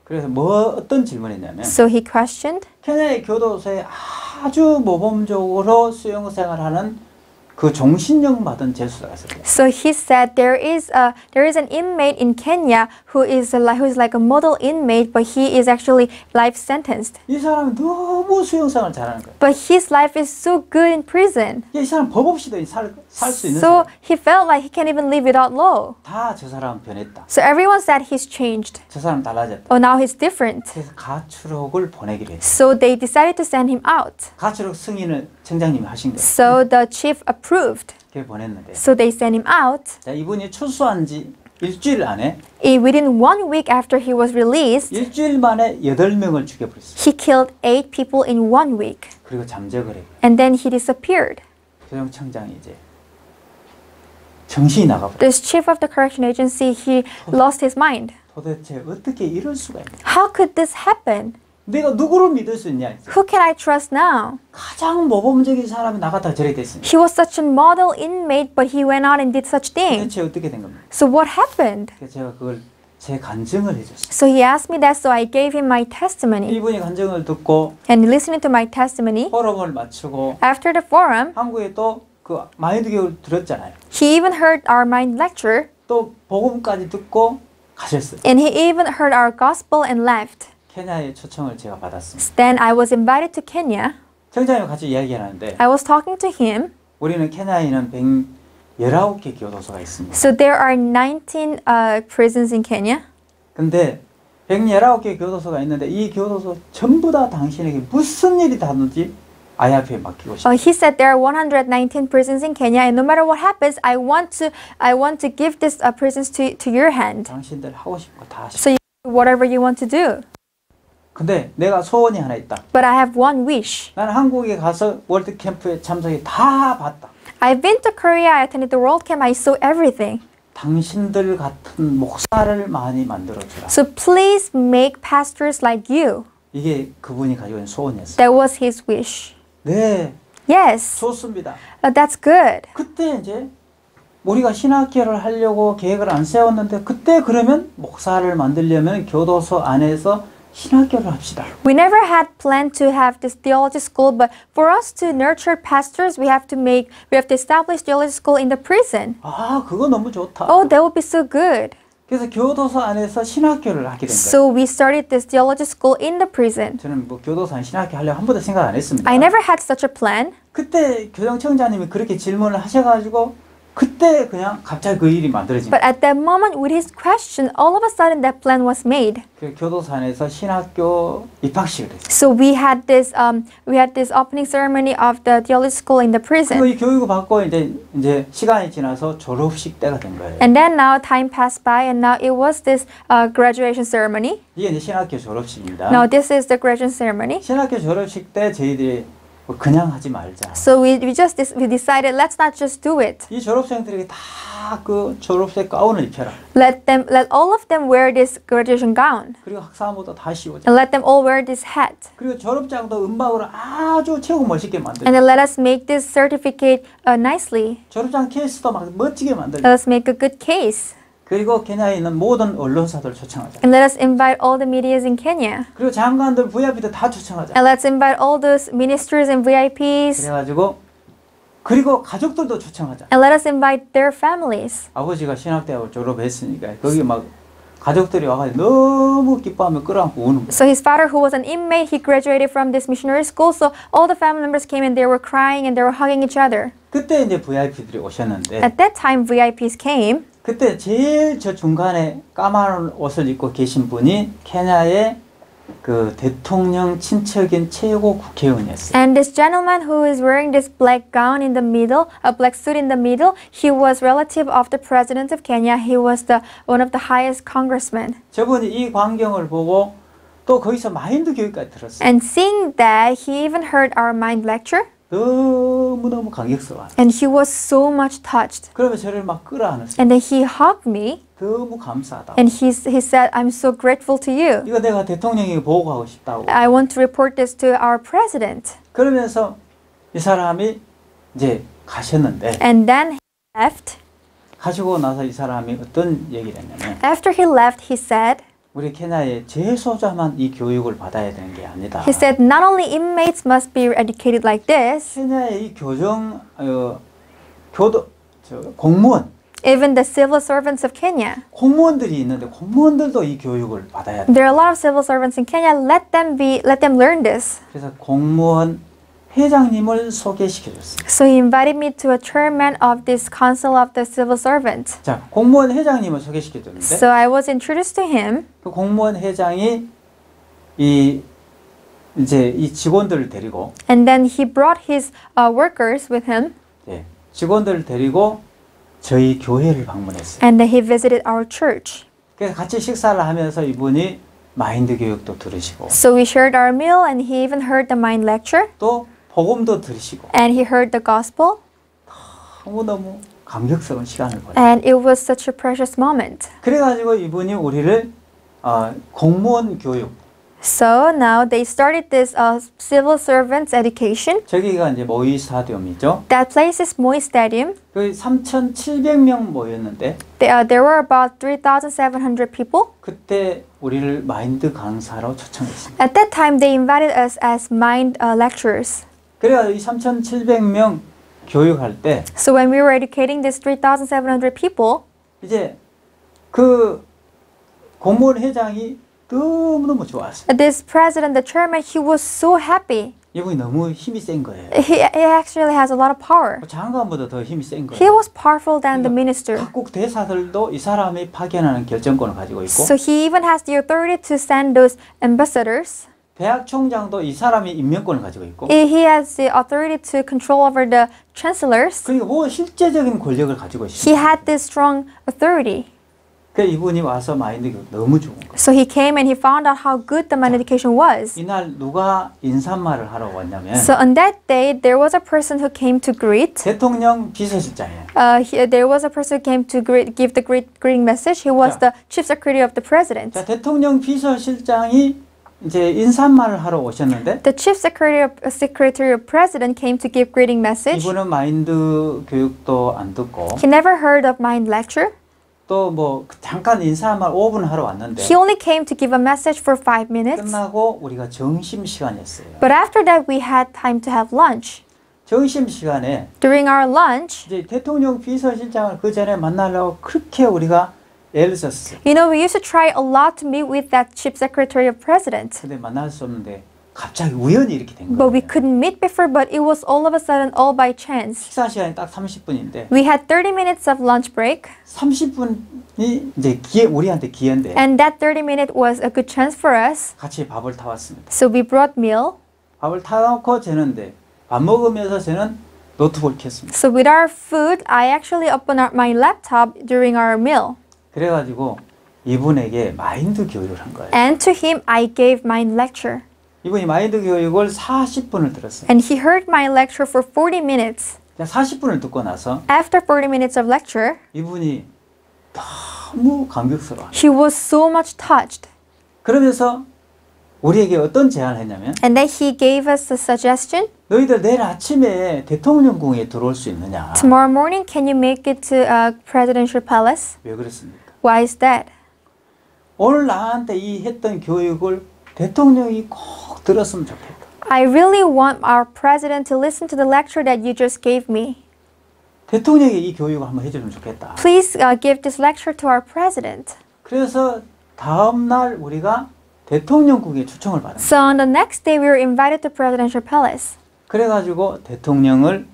그래서 어떤 질문이냐면 So he questioned, 케냐의 교도소에 아주 모범적으로 수용생활하는 그 종신형 받은 재수자가 있었어요. so he said there is an inmate in Kenya who is like a model inmate, but he is actually life sentenced. 이 사람이 너무 수용생활 잘하는 거예요. But his life is so good in prison. 이 사람 법 없이도 살 수 있는 So 사람. he felt like he can't even live without law. 다 저 사람 변했다. So everyone said he's changed. 저 사람 달라졌다. Oh, now he's different. 그래서 가출옥을 보내기로 했어요. So they decided to send him out. 가출옥 승인을 청장님이 하신 거예요. So the chief approved. 그렇게 보냈는데 So they sent him out. 자, 이분이 출소한 지 일주일 안에 Within 1 week after he was released, 일주일 만에 8명을 죽여버렸어요. he killed 8 people in 1 week. 그리고 잠적을 해요. And then he disappeared. 교정청장이 이제 정신이 나가버렸어요. This chief of the correction agency, he lost his mind. 도대체 어떻게 이럴 수가 있냐. How could this happen? 내가 누구를 믿을 수 있냐. Who can I trust now? 가장 모범적인 사람이 나갔다 저렇게 됐습니다. He was such a model inmate, but he went out and did such things. 도대체 어떻게 된 겁니까? So what happened? 그래서 제가 그걸 제 간증을 해줬어요. So he asked me that, so I gave him my testimony. 이분이 간증을 듣고 And listening to my testimony, 포럼을 마치고 after the forum, 한국에 또 그 마인드 교육을 들었잖아요. he even heard our mind lecture, 또 복음까지 듣고 가셨어요. and he even heard our gospel and left. 케냐의 초청을 제가 받았습니다. Then I was invited to Kenya. 청장님과 같이 이야기하는데 I was talking to him. 우리는 케냐에는 119개 교도소가 있습니다. So there are 19 prisons in Kenya. 근데 119개 교도소가 있는데 이 교도소 전부 다 당신에게 무슨 일이 닿는지 IRP에 맡기고 싶어요. He said there are 119 prisons in Kenya, and no matter what happens, I want to give this prisons to your hand. 당신들 하고 싶은 거 다 하시고. So you do whatever you want to do. 근데 내가 소원이 하나 있다. But I have one wish. 나는 한국에 가서 월드 캠프에 참석해 다 봤다. I've been to Korea. I attended the World Camp. I saw everything. 당신들 같은 목사를 많이 만들어 주라. So please make pastors like you. 이게 그분이 가지고 있는 소원이었어요. That was his wish. 네, Yes, 좋습니다. that's good. 그때 이제 우리가 신학교를 하려고 계획을 안 세웠는데 그때 그러면 목사를 만들려면 교도소 안에서 신학교를 합시다. We never had planned to have this theology school, but for us to nurture pastors, we have to establish theology school in the prison. 아, 그거 너무 좋다. Oh, that would be so good. 그래서 교도소 안에서 신학교를 하게 된 거예요. So we started this theology school in the prison. 저는 뭐 교도소 안 신학교 하려고 한 번도 생각 안 했습니다. I never had such a plan. 그때 교정청장님이 그렇게 질문을 하셔가지고 그때 그냥 갑자기 그 일이 만들어진 But 거예요. at that moment, with his question, all of a sudden that plan was made. 그 교도산에서 신학교 입학식을 했어요. So we had this opening ceremony of the theology school in the 그리고 prison. 이 교육을 받고 이제 시간이 지나서 졸업식 때가 된 거예요. And then now time passed by, and now it was this graduation ceremony. 이게 이제 신학교 졸업식입니다. Now this is the graduation ceremony. 신학교 졸업식 때 저희들이 뭐 그냥 하지 말자. So we decided let's not just do it. 이 졸업생들에게 다 그 졸업생 가운을 입혀라. Let all of them wear this graduation gown, 그리고 학사모도 다 씌워줘. and let them all wear this hat. 그리고 졸업장도 음악으로 아주 최고 멋있게 만들자. And then let us make this certificate nicely. 졸업장 케이스도 막 멋지게 만들자. Let us make a good case. 그리고 케냐에 있는 모든 언론사들 초청하자. And let us invite all the medias in Kenya. 그리고 장관들, VIP들 다 초청하자. And let's invite all those ministers and VIPs. 그리고 가족들도 초청하자. And let us invite their families. 아버지가 신학대학을 졸업했으니까 거기 막 가족들이 와가지고 너무 기뻐하며 끌어안고 우는 거예요. So his father, who was an inmate, he graduated from this missionary school. So all the family members came and they were crying and they were hugging each other. 그때 이제 VIP들이 오셨는데 At that time, VIPs came. 그때 제일 저 중간에 까만 옷을 입고 계신 분이 케냐의 그 대통령 친척인 최고 국회의원이었어요. And this gentleman who is wearing this black gown in the middle, a black suit in the middle, he was relative of the president of Kenya. He was one of the highest congressmen. 저분이 이 광경을 보고 또 거기서 마인드 교육까지 들었어요. And seeing that, he even heard our mind lecture. 너무너무 감격스러워요. And he was so much touched. 그러면 저를 막 끌어안았어요. And then he hugged me. 너무 감사하다. And he said, I'm so grateful to you. 이거 내가 대통령에게 보고하고 싶다고. I want to report this to our president. 그러면서 이 사람이 이제 가셨는데 And then he left. 가시고 나서 이 사람이 어떤 얘기를 했냐면 After he left, he said, 우리 케냐의 재소자만 이 교육을 받아야 되는 게 아니다. he said, not only inmates must be educated like this, 케냐의 이 공무원 even the civil servants of Kenya. 공무원들이 있는데 공무원들도 이 교육을 받아야 돼. There are a lot of civil servants in Kenya. Let them learn this. 그래서 공무원 회장님을 소개시켜 줬어요. So he invited me to a chairman of this council of the civil servants. 자, 공무원 회장님을 소개시켜 줬는데 So I was introduced to him. 그 공무원 회장이 이제 이 직원들을 데리고 And then he brought his workers with him. 예, 직원들을 데리고 저희 교회를 방문했어요. And then he visited our church. 그래서 같이 식사를 하면서 이분이 마인드 교육도 들으시고 So we shared our meal and he even heard the mind lecture. 또 복음도 들으시고 And he heard the gospel. 너무너무 감격스러운 시간을 보냈어요. And it was such a precious moment. 그래가지고 이분이 우리를 공무원 교육 So now they started this civil servants education. 저기가 이제 모이 스타디움이죠. That place is Moi Stadium. 그 3,700명 모였는데 There were about 3,700 people. 그때 우리를 마인드 강사로 초청했습니다. At that time, they invited us as mind lecturers. 그래가지고 이 3,700명 교육할 때 So when we were educating these 3,700 people, 이제 그 공무원 회장이 너무너무 좋았어요. this president, the chairman, he was so happy. 이분이 너무 힘이 센 거예요. He actually has a lot of power. 장관보다 더 힘이 센 He 거예요. was powerful than the minister. 각국 대사들도 이 사람이 파견하는 결정권을 가지고 있고 So he even has the authority to send those ambassadors. 대학 총장도 이 사람이 임명권을 가지고 있고 He has the authority to control over the chancellors. 그러니까 뭐 실제적인 권력을 가지고 He 있습니다. had this strong authority. 그 이분이 와서 마인드 교육 너무 좋은 거예요. So he came and he found out how good the mind education was. 이날 누가 인사말을 하러 왔냐면 So on that day, there was a person who came to greet. 대통령 비서실장이에요. There was a person who came to give the greeting message. He was the chief secretary of the president. 자, 대통령 비서실장이 이제 인사말을 하러 오셨는데 The chief secretary of president came to give greeting message. 이분은 마인드 교육도 안 듣고 He never heard of mind lecture. 또 뭐 잠깐 인사말 5분 하러 왔는데 He only came to give a message for 5 minutes. 끝나고 우리가 점심 시간이었어요. But after that, we had time to have lunch. 점심 시간에 During our lunch, 이제 대통령 비서실장을 그 전에 만나려고 그렇게 우리가 애를 썼어요. you know, we used to try a lot to meet with that chief secretary of president. 근데 만날 수 없는데 갑자기 우연히 이렇게 된 But we 거예요. couldn't meet before, but it was all of a sudden all by chance. 식사 시간이 딱 30분인데 We had 30 minutes of lunch break, 30분이 이제 우리한테 기회인데 and that 30 minute was a good chance for us. 같이 밥을 타왔습니다. So we brought meal. 밥을 타놓고 재는데 밥 먹으면서 저는 노트북을 켰습니다. So with our food, I actually opened my laptop during our meal. 그래가지고 이분에게 마인드 교육을 한 거예요. And to him, I gave my lecture. 이분이 마인드 교육을 40분을 들었어요. And he heard my lecture for 40 minutes. 40분을 듣고 나서 After 40 minutes of lecture, 이분이 너무 감격스러워. he was so much touched. 그러면서 우리에게 어떤 제안을 했냐면 And then he gave us a suggestion. 너희들 내일 아침에 대통령궁에 들어올 수 있느냐? Tomorrow morning, can you make it to Presidential Palace? 왜 그랬습니까? Why is that? 오늘 나한테 이 했던 교육을 대통령이 꼭 들었으면 좋겠다. I really want our president to listen to the lecture that you just gave me. 대통령이 이 교육을 한번 해주면 좋겠다. Please give this lecture to our president. 그래서 다음 날 우리가 대통령궁에 초청을 받은 거예요. So on the next day, we were invited to Presidential Palace. 그래가지고 대통령을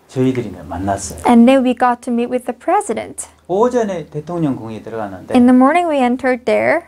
저희들이 만났어요. And then we got to meet with the president. 오전에 대통령궁에 들어갔는데 In the morning, we entered there.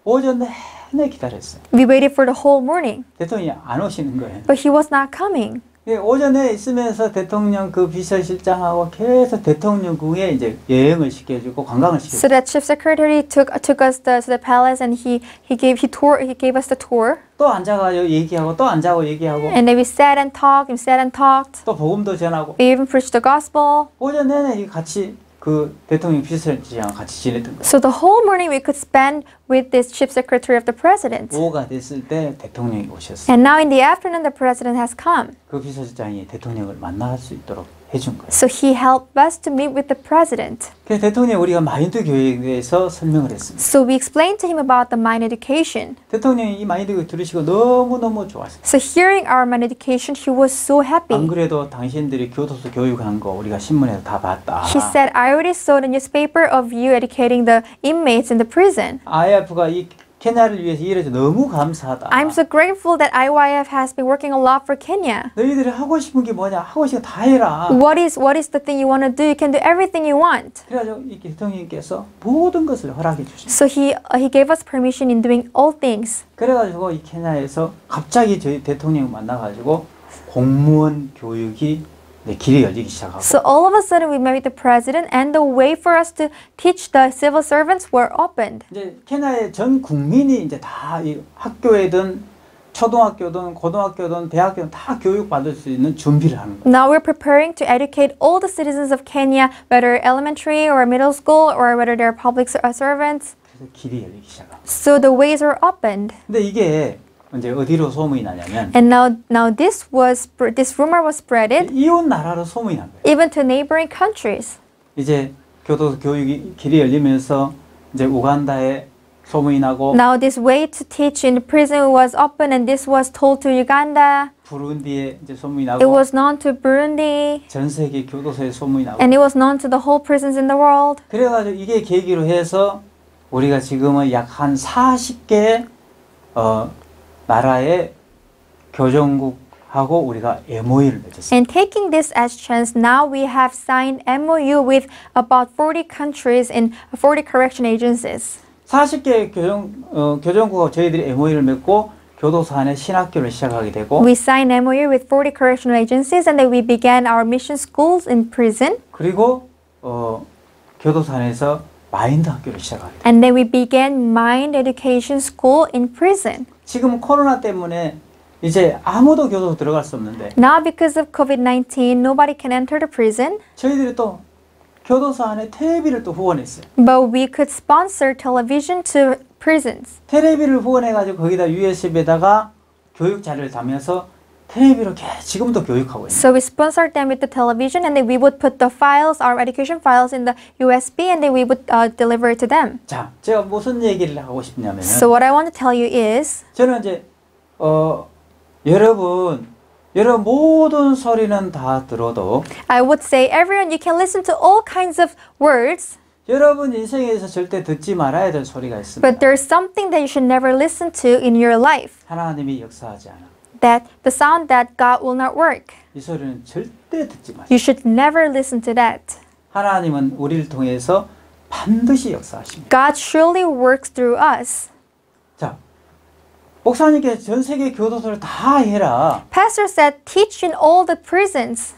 오전 내내 기다렸어요. We waited for the whole morning, 대통령이 안 오시는 거예요. but he was not coming. 오전에 있으면서 대통령 그 비서실장하고 계속 대통령궁에 이제 여행을 시켜주고 관광을 시켜주고 So the chief secretary took us to the palace, and he gave us the tour. 또 앉아가지고 얘기하고 또 앉아고 얘기하고 And then we sat and talked. 또 복음도 전하고 We even preached the gospel. 오전 내내 같이 그 대통령 비서실장과 같이 지냈던 거예요. So the whole morning we could spend with this chief secretary of the president. 오후가 됐을 때 대통령이 오셨어요. And now in the afternoon, the president has come. 그 비서실장이 대통령을 만날 수 있도록 해준 거예요. So he helped us to meet with the president. 그래서 대통령이 우리가 마인드 교육에 대해서 설명을 했습니다. So we explained to him about the mind education. 대통령이 이 마인드 교육 들으시고 너무너무 좋았어요. So hearing our mind education, he was so 안 happy. 그래도 당신들이 교도소 교육한 거 우리가 신문에서 다 봤다. He said, I already saw the newspaper of you educating the inmates in the prison. IF가 이 케냐를 위해서 일해서 너무 감사하다. I'm so grateful that IYF has been working a lot for Kenya. 너희들이 하고 싶은 게 뭐냐? 하고 싶은 거 다 해라. What is the thing you want to do? You can do everything you want. 그래가지고 이 대통령님께서 모든 것을 허락해 주십니다. So he gave us permission in doing all things. 그래가지고 이 케냐에서 갑자기 저희 대통령을 만나가지고 공무원 교육이 길이 열리기 시작하고 So all of a sudden we met with the president, and the way for us to teach the civil servants were opened. 이제 케냐의 전 국민이 이제 다 이 학교에든 초등학교든 고등학교든 대학교든 다 교육받을 수 있는 준비를 하는 거예요. Now we're preparing to educate all the citizens of Kenya, whether elementary or middle school or whether they're public servants. 그래서 길이 열리기 시작합니다. So the ways are opened. 근데 이게 이제 어디로 소문이 나냐면 And now this rumor was spreaded 이웃 나라로 소문이 난 거예요. even to neighboring countries. 이제 교도소 교육이 길이 열리면서 이제 우간다에 소문이 나고 Now this way to teach in the prison was open, and this was told to Uganda. 부룬디에 이제 소문이 It 나고 was known to Burundi, 전 세계 교도소에 소문이 나고 and it was known to the whole prisons in the world. 그래가지고 이게 계기로 해서 우리가 지금은 약 한 40개 나라의 교정국하고 우리가 MOU를 맺었습니다. And taking this as chance, now we have signed MOU with about 40 countries in 40 correction agencies. 40개 교정국하고 저희들이 MOU를 맺고 교도소 안에 신학교를 시작하게 되고 We signed MOU with 40 correctional agencies, and then we began our mission schools in prison. 그리고 교도소 안에서 마인드 학교를 시작하게 돼요. And then we began mind education school in prison. 지금 코로나 때문에 이제 아무도 교도소 들어갈 수 없는데 Now because of COVID-19, nobody can enter the prison, 저희들이 또 교도소 안에 텔레비를 또 후원했어요. but we could sponsor television to prisons. 텔레비를 후원해가지고 거기다 USB에다가 교육 자료를 담아서 텔레비로 지금도 교육하고 있어요. So we sponsored them with the television, and then we would put the files, our education files, in the USB, and then we would deliver it to them. 자, 제가 무슨 얘기를 하고 싶냐면 So what I want to tell you is, 저는 이제 여러분 모든 소리는 다 들어도 I would say, everyone, you can listen to all kinds of words, 여러분 인생에서 절대 듣지 말아야 될 소리가 있습니다. But there's something that you should never listen to in your life. 하나님이 역사하지 않아. That the sound that God will not work. 이 소리는 절대 듣지 마세요. You should never listen to that. 하나님은 우리를 통해서 반드시 역사하십니다. God surely works through us. 자, 목사님께 전 세계 교도소를 다 해라. Pastor said, teach in all the prisons.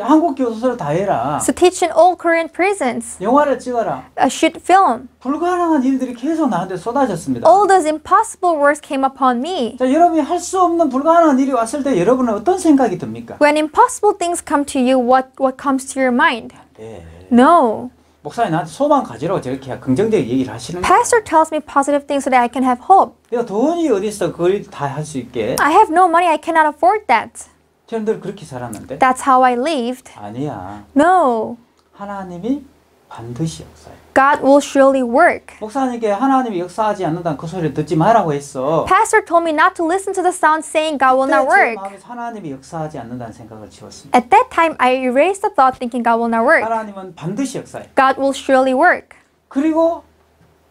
한국 교도소를 다 해라. So teach in all Korean prisons. 영화를 찍어라. Shoot film. 불가능한 일들이 계속 나한테 쏟아졌습니다. All those impossible works came upon me. 자, 여러분이 할 수 없는 불가능한 일이 왔을 때 여러분은 어떤 생각이 듭니까? When impossible things come to you, what 거mes to your mind? 네. No. 목사님 나한테 소망 가지라고 저렇게 긍정적인 얘기를 하시는 거예요. Pastor tells me positive things so that I can have hope. 내가 돈이 어디 있어 그걸 다 할 수 있게. I have no money. I cannot afford that. 저는 늘 그렇게 살았는데. That's how I lived. 아니야. No. 하나님이 반드시 역사해. God will surely work. 목사님께 하나님이 역사하지 않는다는 그 소리를 듣지 말라고 했어. Pastor told me not to listen to the sound saying God will not 그때 제 work. 마음에서 하나님이 역사하지 않는다는 생각을 지웠습니다. At that time, I erased the thought thinking God will not work. 하나님은 반드시 역사해. God will surely work. 그리고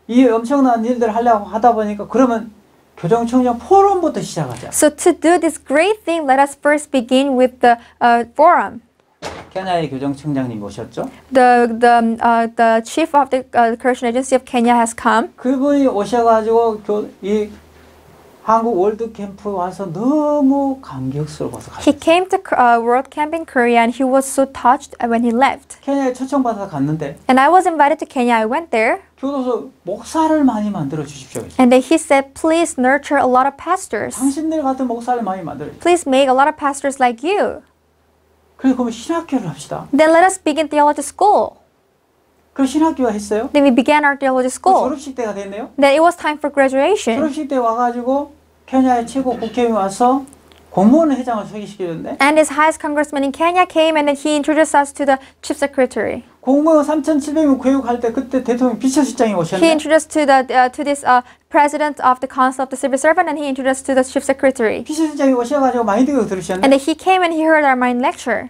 이 엄청난 일들을 하려고 하다 보니까 그러면 교정청장 포럼부터 시작하자. So to do this great thing, let us first begin with the forum. 케냐의 교정청장님 오셨죠? The chief of the correction agency of Kenya has come. 그분이 오셔가지고 이 한국 월드 캠프 와서 너무 감격스러워서 He 가셨어요. came to World Camp in Korea and he was so touched when he left. 케냐에 초청받아서 갔는데 And I was invited to Kenya. I went there. 교도소 목사를 많이 만들어 주십시오. And then he said, please nurture a lot of pastors. 당신들 같은 목사를 많이 만들어 주십시오. Please make a lot of pastors like you. 그래서 그러면 신학교를 합시다. Then let us begin theology school. 그럼 신학교가 했어요. Then we began our theology 그 school. 졸업식 때가 됐네요. Then it was time for graduation. 졸업식 때 와가지고 케냐의 최고 국회의원이 와서 공무원 회장을 소개시켜줬는데 And his highest congressman in Kenya came and then he introduced us to the chief secretary. 공무원 3,700명 교육할 때 그때 대통령 비서실장이 He 오셨는데 introduced to this president of the council of the civil servant and he introduced to the chief secretary. 비서실장이 오셔가지고 마인드 교육 들으셨는데 And then he came and he heard our mind lecture.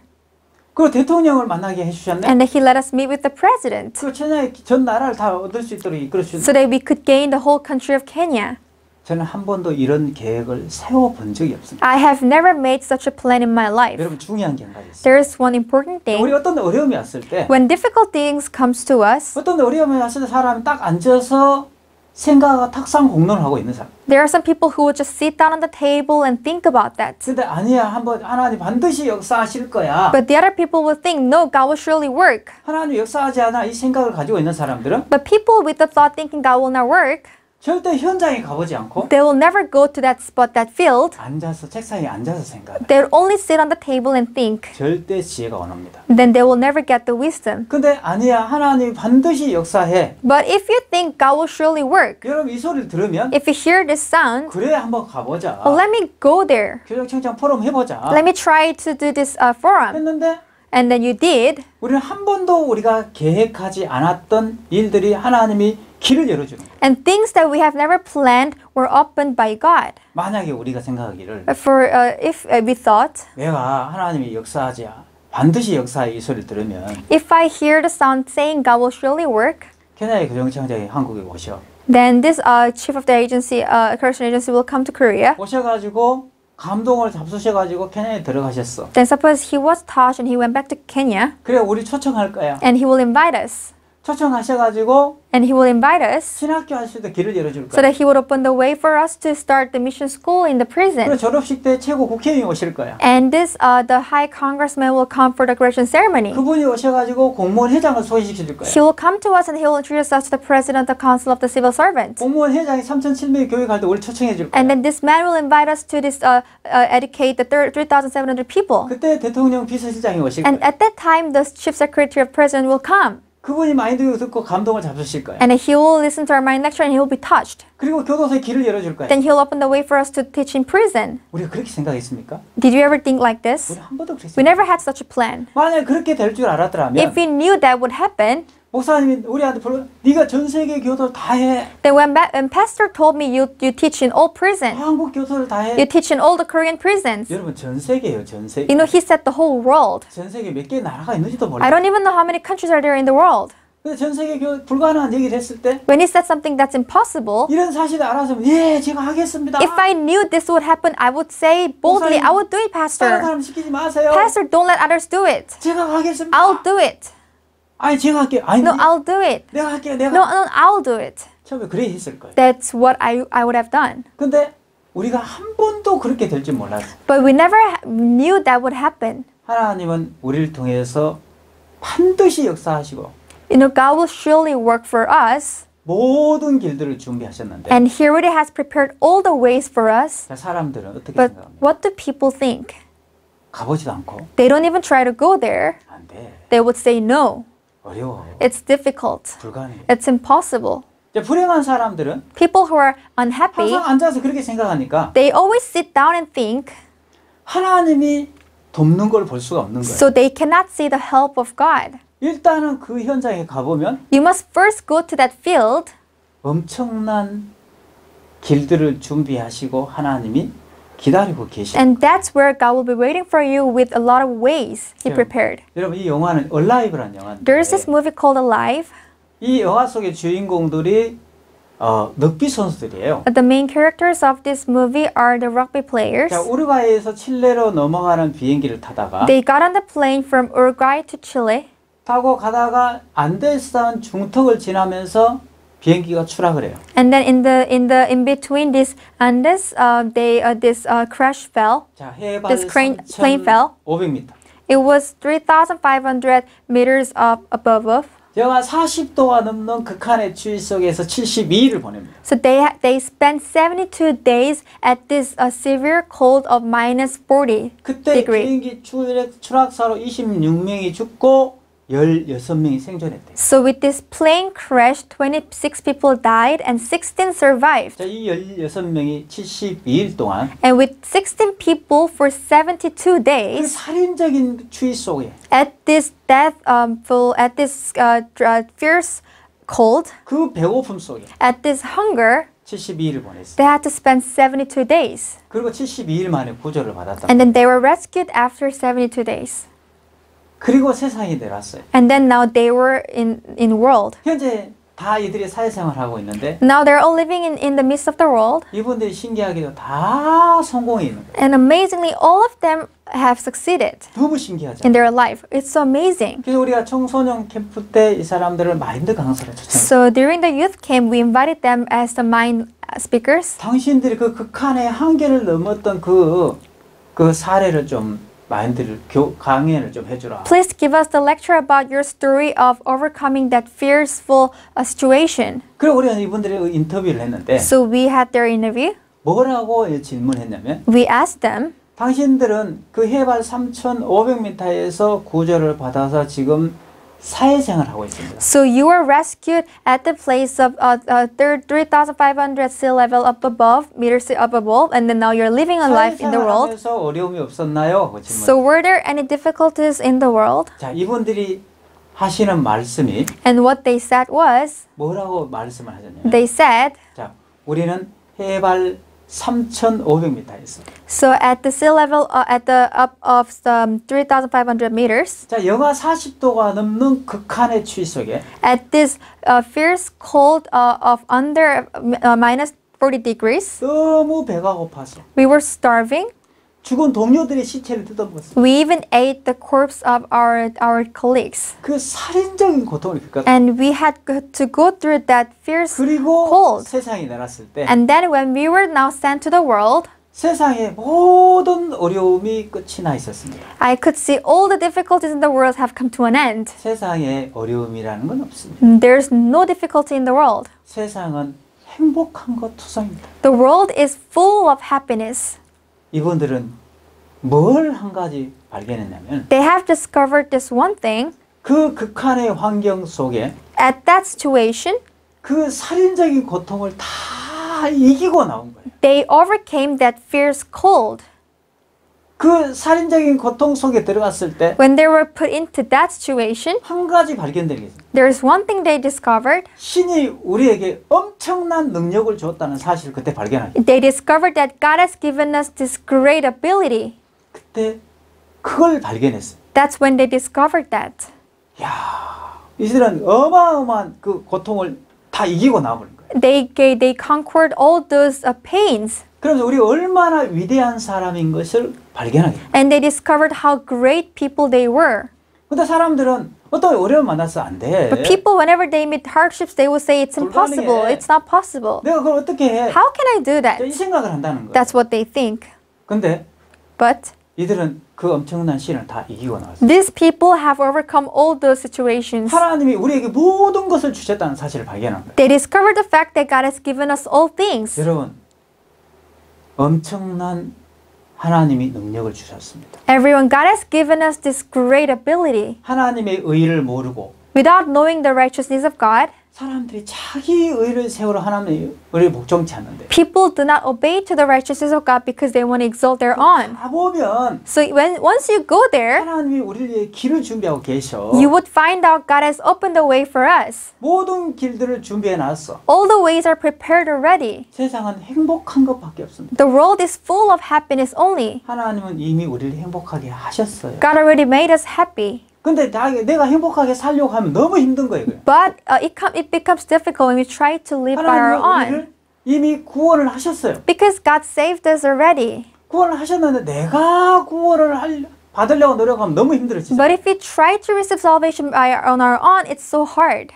그리고 대통령을 만나게 해주셨네. And then he let us meet with the president 그 케냐의 전 나라를 다 얻을 수 있도록 이끌어 주셨는데 so that we could gain the whole country of Kenya. 저는 한 번도 이런 계획을 세워본 적이 없습니다. I have never made such a plan in my life. 여러분 중요한 게 한 가지 있어요. There is one important 우리 thing. 어떤 어려움이 왔을 때 When difficult things comes to us, 어떤 어려움이 왔을 때 사람이 딱 앉아서 생각하고 탁상 공론을 하고 있는 사람. there are some people who would just sit down on the table and think about that. 근데 아니야 한번 하나님 반드시 역사하실 거야. But the other people will think, no, God will surely work. 하나님 역사하지 않아 이 생각을 가지고 있는 사람들은 But people with the thought thinking God will not work, 절대 현장에 가보지 않고 they will never go to that spot, that field. 앉아서 책상에 앉아서 생각해. They'll only sit on the table and think. 절대 지혜가 안 옵니다. Then they will never get the wisdom. 근데 아니야 하나님이 반드시 역사해. But if you think God will surely work, 여러분 이 소리를 들으면 if you hear this sound, 그래 한번 가보자. well, let me go there. 교정청장 포럼 해보자. Let me try to do this forum. 했는데 And then you did. 우리는 한 번도 우리가 계획하지 않았던 일들이 하나님이 길을 열어주는 거예요. And things that we have never planned were opened by God. 만약에 우리가 생각하기를 For if we thought, 내가 하나님이 역사하지 반드시 역사의 이 소리를 들으면 if I hear the sound saying God will surely work, 케냐의 교정청장이 한국에 오셔. then this chief of the agency, correction agency, will come to Korea. 오셔가지고 감동을 잡수셔가지고 케냐에 들어가셨어. Then suppose he was touched and he went back to Kenya, 그래 우리 초청할 거야. and he will invite us. 초청하셔가지고 And he will invite us 신학교 할 수 있도록 길을 열어줄 so 거야. that he would open the way for us to start the mission school in the 그리고 prison. 졸업식 때 최고 국회의원이 오실 거야. And this, the high congressman will come for the graduation ceremony. 그분이 오셔가지고 공무원 회장을 소개시켜줄 거야. He will come to us and he will introduce us to the president of the council of the civil servant. 공무원 회장이 3,700 교육할 때 우리 초청해줄 거야. And then this man will invite us to this educate the 3,700 people. 그때 대통령 비서실장이 오실 And 거야. at that time, the chief secretary of president will come. 그분이 마인드 교육 듣고 감동을 잡수실 거야. And then he will listen to our mind lecture and he will be touched. 그리고 교도소에 길을 열어줄 거야. Then he'll open the way for us to teach in prison. 우리가 그렇게 생각했습니까? Did you ever think like this? 우리 한 번도 그랬어요. We never had such a plan. 만약 그렇게 될 줄 알았더라면 If we knew that would happen, 목사님이 우리한테 네가 전 세계 교도 다 해. then when pastor told me you teach in all prison, 한국 교도를 다 해. you teach in all the Korean prisons. 여러분 전 세계예요, 전 세계. You know, he said the whole world. 전 세계 몇 개 나라가 있는지도 I 몰라요. don't even know how many countries are there in the world. 근데 전 세계 불가능한 얘기를 했을 때 When he said something that's impossible, 이런 사실을 알았으면 예, 제가 하겠습니다. if I knew this would happen, I would say boldly, I would do it, 다른 Pastor. 사람 시키지 마세요. Pastor, don't let others do it. 제가 하겠습니다. I'll do it. 아니 제가 할게요. 아니 No, I'll do it. 내가 할게요. 내가 No, no, I'll do it. 처음에 그래 했을 거예요. That's what I would have done. 근데 우리가 한 번도 그렇게 될 줄 몰랐어요. But we never knew that would happen. 하나님은 우리를 통해서 반드시 역사하시고 You know, God will surely work for us. 모든 길들을 준비하셨는데 And He already has prepared all the ways for us. 자, 사람들은 어떻게 But 생각합니까? what do people think? 가보지도 않고 They don't even try to go there. 안 돼. They would say no. 어려워. It's difficult. 불가능해. It's impossible. 이제 불행한 사람들은 People who are unhappy, 항상 앉아서 그렇게 생각하니까 they always sit down and think, 하나님이 돕는 걸 볼 수가 없는 거예요. so they cannot see the help of God. 일단은 그 현장에 가보면 You must first go to that field, 엄청난 길들을 준비하시고 하나님이 기다리고 계십니다. and that's where God will be waiting for you with a lot of ways He Yeah. prepared. 여러분 이 영화는 Alive라는 영화인데 There's this movie called Alive. 이 영화 속의 주인공들이 럭비 선수들이에요. The main characters of this movie are the rugby players. 자, 우루과이에서 칠레로 넘어가는 비행기를 타다가 They got on the plane from Uruguay to Chile. 타고 가다가 안데스산 중턱을 지나면서 비행기가 추락을 해요. And then in between this Andes, this crash fell. 자, 해발 This plane fell. 3,500m. It was 3,500 meters up above. 영하 40도가 넘는 극한의 추위 속에서 72일을 보냅니다. So they spent 72 days at this severe cold of -40 그때 degree. 비행기 추락사로 26명이 죽고 16명이 생존했대요. So with this plane crash, 26 people died and 16 survived. 자, 이 16명이 72일 동안 And with 16 people for 72 그 days 살인적인 추위 속에 at this fierce cold, 그 배고픔 속에 at this hunger, 72일을 보냈어요. they had to spend 72 days. 그리고 72일 만에 구조를 받았다. And then they were rescued after 72 days. 그리고 세상에 내려왔어요. And then now they were in world. 현재 다 이들이 사회생활을 하고 있는데 Now they're all living in the midst of the world. 이분들이 신기하게도 다 성공해 있는 거예요. And amazingly, all of them have succeeded 너무 신기하죠. in their life. It's so amazing. 그래서 우리가 청소년 캠프 때 이 사람들을 마인드 강사로 초청했어요. So during the youth camp, we invited them as the mind speakers. 당신들이 그 극한의 한계를 넘었던 그 사례를 좀 마인드를 강연을 좀 해주라. Please give us the lecture about your story of overcoming that fearful situation. 그리고 우리가 이분들의 인터뷰를 했는데 So we had their interview. 뭐라고 질문했냐면 We asked them, 당신들은 그 해발 3,500m에서 구조를 받아서 지금 사회생활을 하고 있습니다. so you were rescued at the place of 3,500 sea level up above, meters up above, and then now you're living a life in the world. 사회생활하면서 어려움이 없었나요? 하고 질문. So were there any difficulties in the world? 자, 이분들이 하시는 말씀이 And what they said was, 뭐라고 말씀을 하셨냐면 they said, 자, 우리는 해발 3,500m에서 so at the sea level, at the up of 3,500 meters, 자, 영하 40도가 넘는 극한의 추위 속에 at this fierce cold of under -40 degrees, 너무 배가 고파서 we were starving. 죽은 동료들의 시체를 뜯어먹었어요. We even ate the corpse of our colleagues. 그 살인적인 고통을 겪었어요. And we had to go through that fierce 그리고 cold. 세상에 나갔을 때 And then when we were now sent to the world, 세상의 모든 어려움이 끝이 나 있었습니다. I could see all the difficulties in the world have come to an end. 세상에 어려움이라는 건 없습니다. There's no difficulty in the world. 세상은 행복한 것 투성입니다. The world is full of happiness. 이분들은 뭘 한 가지 발견했냐면 They have discovered this one thing. 그 극한의 환경 속에 At that situation, 그 살인적인 고통을 다 이기고 나온 거예요. they overcame that fierce cold. 그 살인적인 고통 속에 들어갔을 때 When they were put into that situation, 한 가지 발견되게 있어요. there's one thing they discovered. 신이 우리에게 엄청난 능력을 줬다는 사실을 그때 발견하죠. They discovered that God has given us this great ability. 그때 그걸 발견했어요. That's when they discovered that. 야, 이들은 어마어마한 그 고통을 다 이기고 나버린 거예요. They conquered all those pains. 그러면서 우리 얼마나 위대한 사람인 것을 발견하게 돼요. And they discovered how great people they were. 근데 사람들은 어떤 어려움 만나서 안 돼. But people, whenever they meet hardships, they will say it's impossible. 불가능해. It's not possible. 내가 그걸 어떻게 해? How can I do that? 이 생각을 한다는 거예요. That's what they think. 근데 But 이들은 그 엄청난 시련을 다 이기고 나왔어요. these people have overcome all those situations. 하나님이 우리에게 모든 것을 주셨다는 사실을 발견한 거예요. They discovered the fact that God has given us all things. 여러분, 엄청난 하나님이 능력을 주셨습니다. Everyone, God has given us this great ability. 하나님의 의를 모르고 Without knowing the righteousness of God, 사람들이 자기 의를 세우러 하나님의 의를 복종치 않는데 people do not obey to the righteousness of God because they want to exalt their own. 가보면 So once you go there, 하나님이 우리를 위해 길을 준비하고 계셔. you would find out God has opened the way for us. 모든 길들을 준비해 놨어. All the ways are prepared already. 세상은 행복한 것밖에 없습니다. The world is full of happiness only. 하나님은 이미 우리를 행복하게 하셨어요. God already made us happy. 근데 내가 행복하게 살려고 하면 너무 힘든 거예요. But it becomes difficult when we try to live by our 하나님은 own. 우리를 이미 구원을 하셨어요. Because God saved us already. 구원을 하셨는데 내가 구원을 받으려고 노력하면 너무 힘들어지죠. But if we try to receive salvation on our own, it's so hard.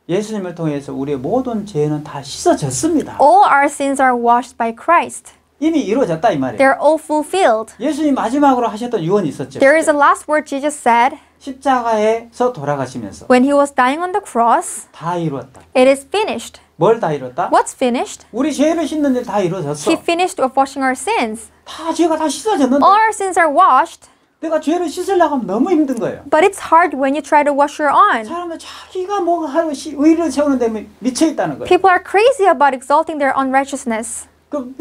예수님을 통해서 우리의 모든 죄는 다 씻어졌습니다. All our sins are washed by Christ. 이미 이루어졌다 이 말이에요. They're all fulfilled. 예수님 마지막으로 하셨던 유언이 있었죠. There is a last word Jesus said 십자가에서 돌아가시면서 when he was dying on the cross. 다 이루었다. It is finished. 뭘 다 이뤘다? What's finished? 우리 죄를 씻는 일 다 이루어졌어. He finished of washing our sins. 다 죄가 다 씻어졌는데 All our sins are washed. 내가 죄를 씻으려고 하면 너무 힘든 거예요. But it's hard when you try to wash your own. 사람은 자기가 뭐 하고 의를 세우는 데 미쳐 있다는 거예요. People are crazy about exalting their own righteousness. 그럼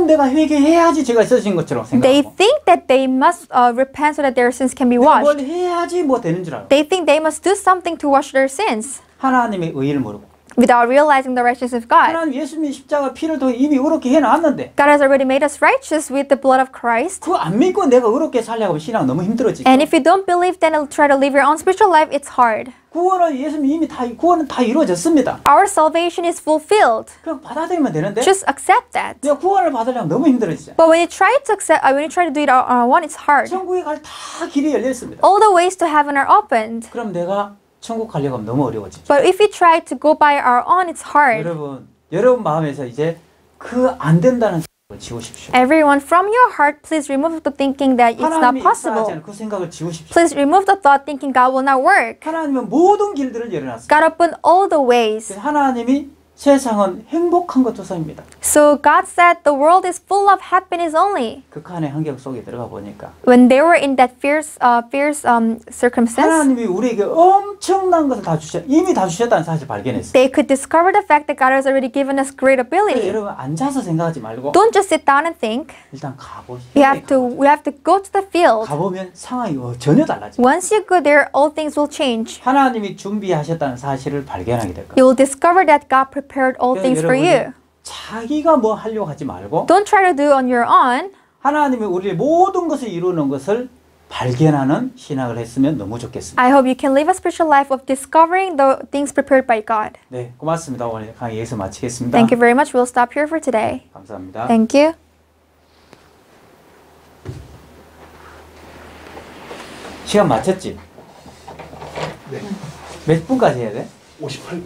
내가 회개해야지 죄가 있어진 것처럼 They 생각하고 think that they must repent so that their sins can be 내가 뭘 washed. 해야지 뭐 되는 줄 알아. They think they must do something to wash their sins 하나님의 의를 모르고 without realizing the righteousness of God. 하나님 예수님이 십자가 피를 통해 이미 의롭게 해놨는데 God has already made us righteous with the blood of Christ. 그거 안 믿고 내가 의롭게 살려고 하면 신앙 너무 힘들어지고 And if you don't believe, then try to live your own spiritual life, it's hard. 구원은 예수님이 이미 구원은 다 이루어졌습니다. Our salvation is fulfilled. 그럼 받아들이면 되는데 Just accept that. 내가 구원을 받으려면 너무 힘들어지죠. But when you try to do it on one, it's hard. 천국에 갈 다 길이 열려 있습니다. All the ways to heaven are opened. 그럼 내가 천국 가려고 하면 너무 어려워지죠. But if we try to go by our own, it's hard. 여러분 마음에서 이제 그 안 된다는 생각을 지우십시오. Everyone, from your heart, please remove the thinking that it's not 하나님이 역사하지 possible. 않은 그 생각을 지우십시오. Please remove the thought thinking God will not work. 하나님은 모든 길들을 열어놨습니다. God opened all the ways. 하나님이 세상은 행복한 것 조성입니다. So God said the world is full of happiness only. 극한의 환경 속에 들어가 보니까 When they were in that fierce circumstance, 하나님이 우리에게 엄청난 것을 이미 다 주셨다는 사실을 발견했어요. they could discover the fact that God has already given us great 그래서 ability. 여러분 앉아서 생각하지 말고 Don't just sit down and think. 일단 가보시죠. We have to go to the field. 가보면 상황이 전혀 달라져요. Once you go there, all things will change. 하나님이 준비하셨다는 사실을 발견하게 될 거예요. You will discover that God prepared all things for you. 자기가 뭐 하려고 하지 말고 Don't try to do on your own. 하나님이 우리의 모든 것을 이루는 것을 발견하는 신학을 했으면 너무 좋겠습니다. I hope you can live a spiritual life of discovering the things prepared by God. 네, 고맙습니다. 오늘 강의 여기서 마치겠습니다. Thank you very much. We'll stop here for today. 감사합니다. Thank you. 시간 맞췄지? 네. 몇 분까지 해야 돼? 58분.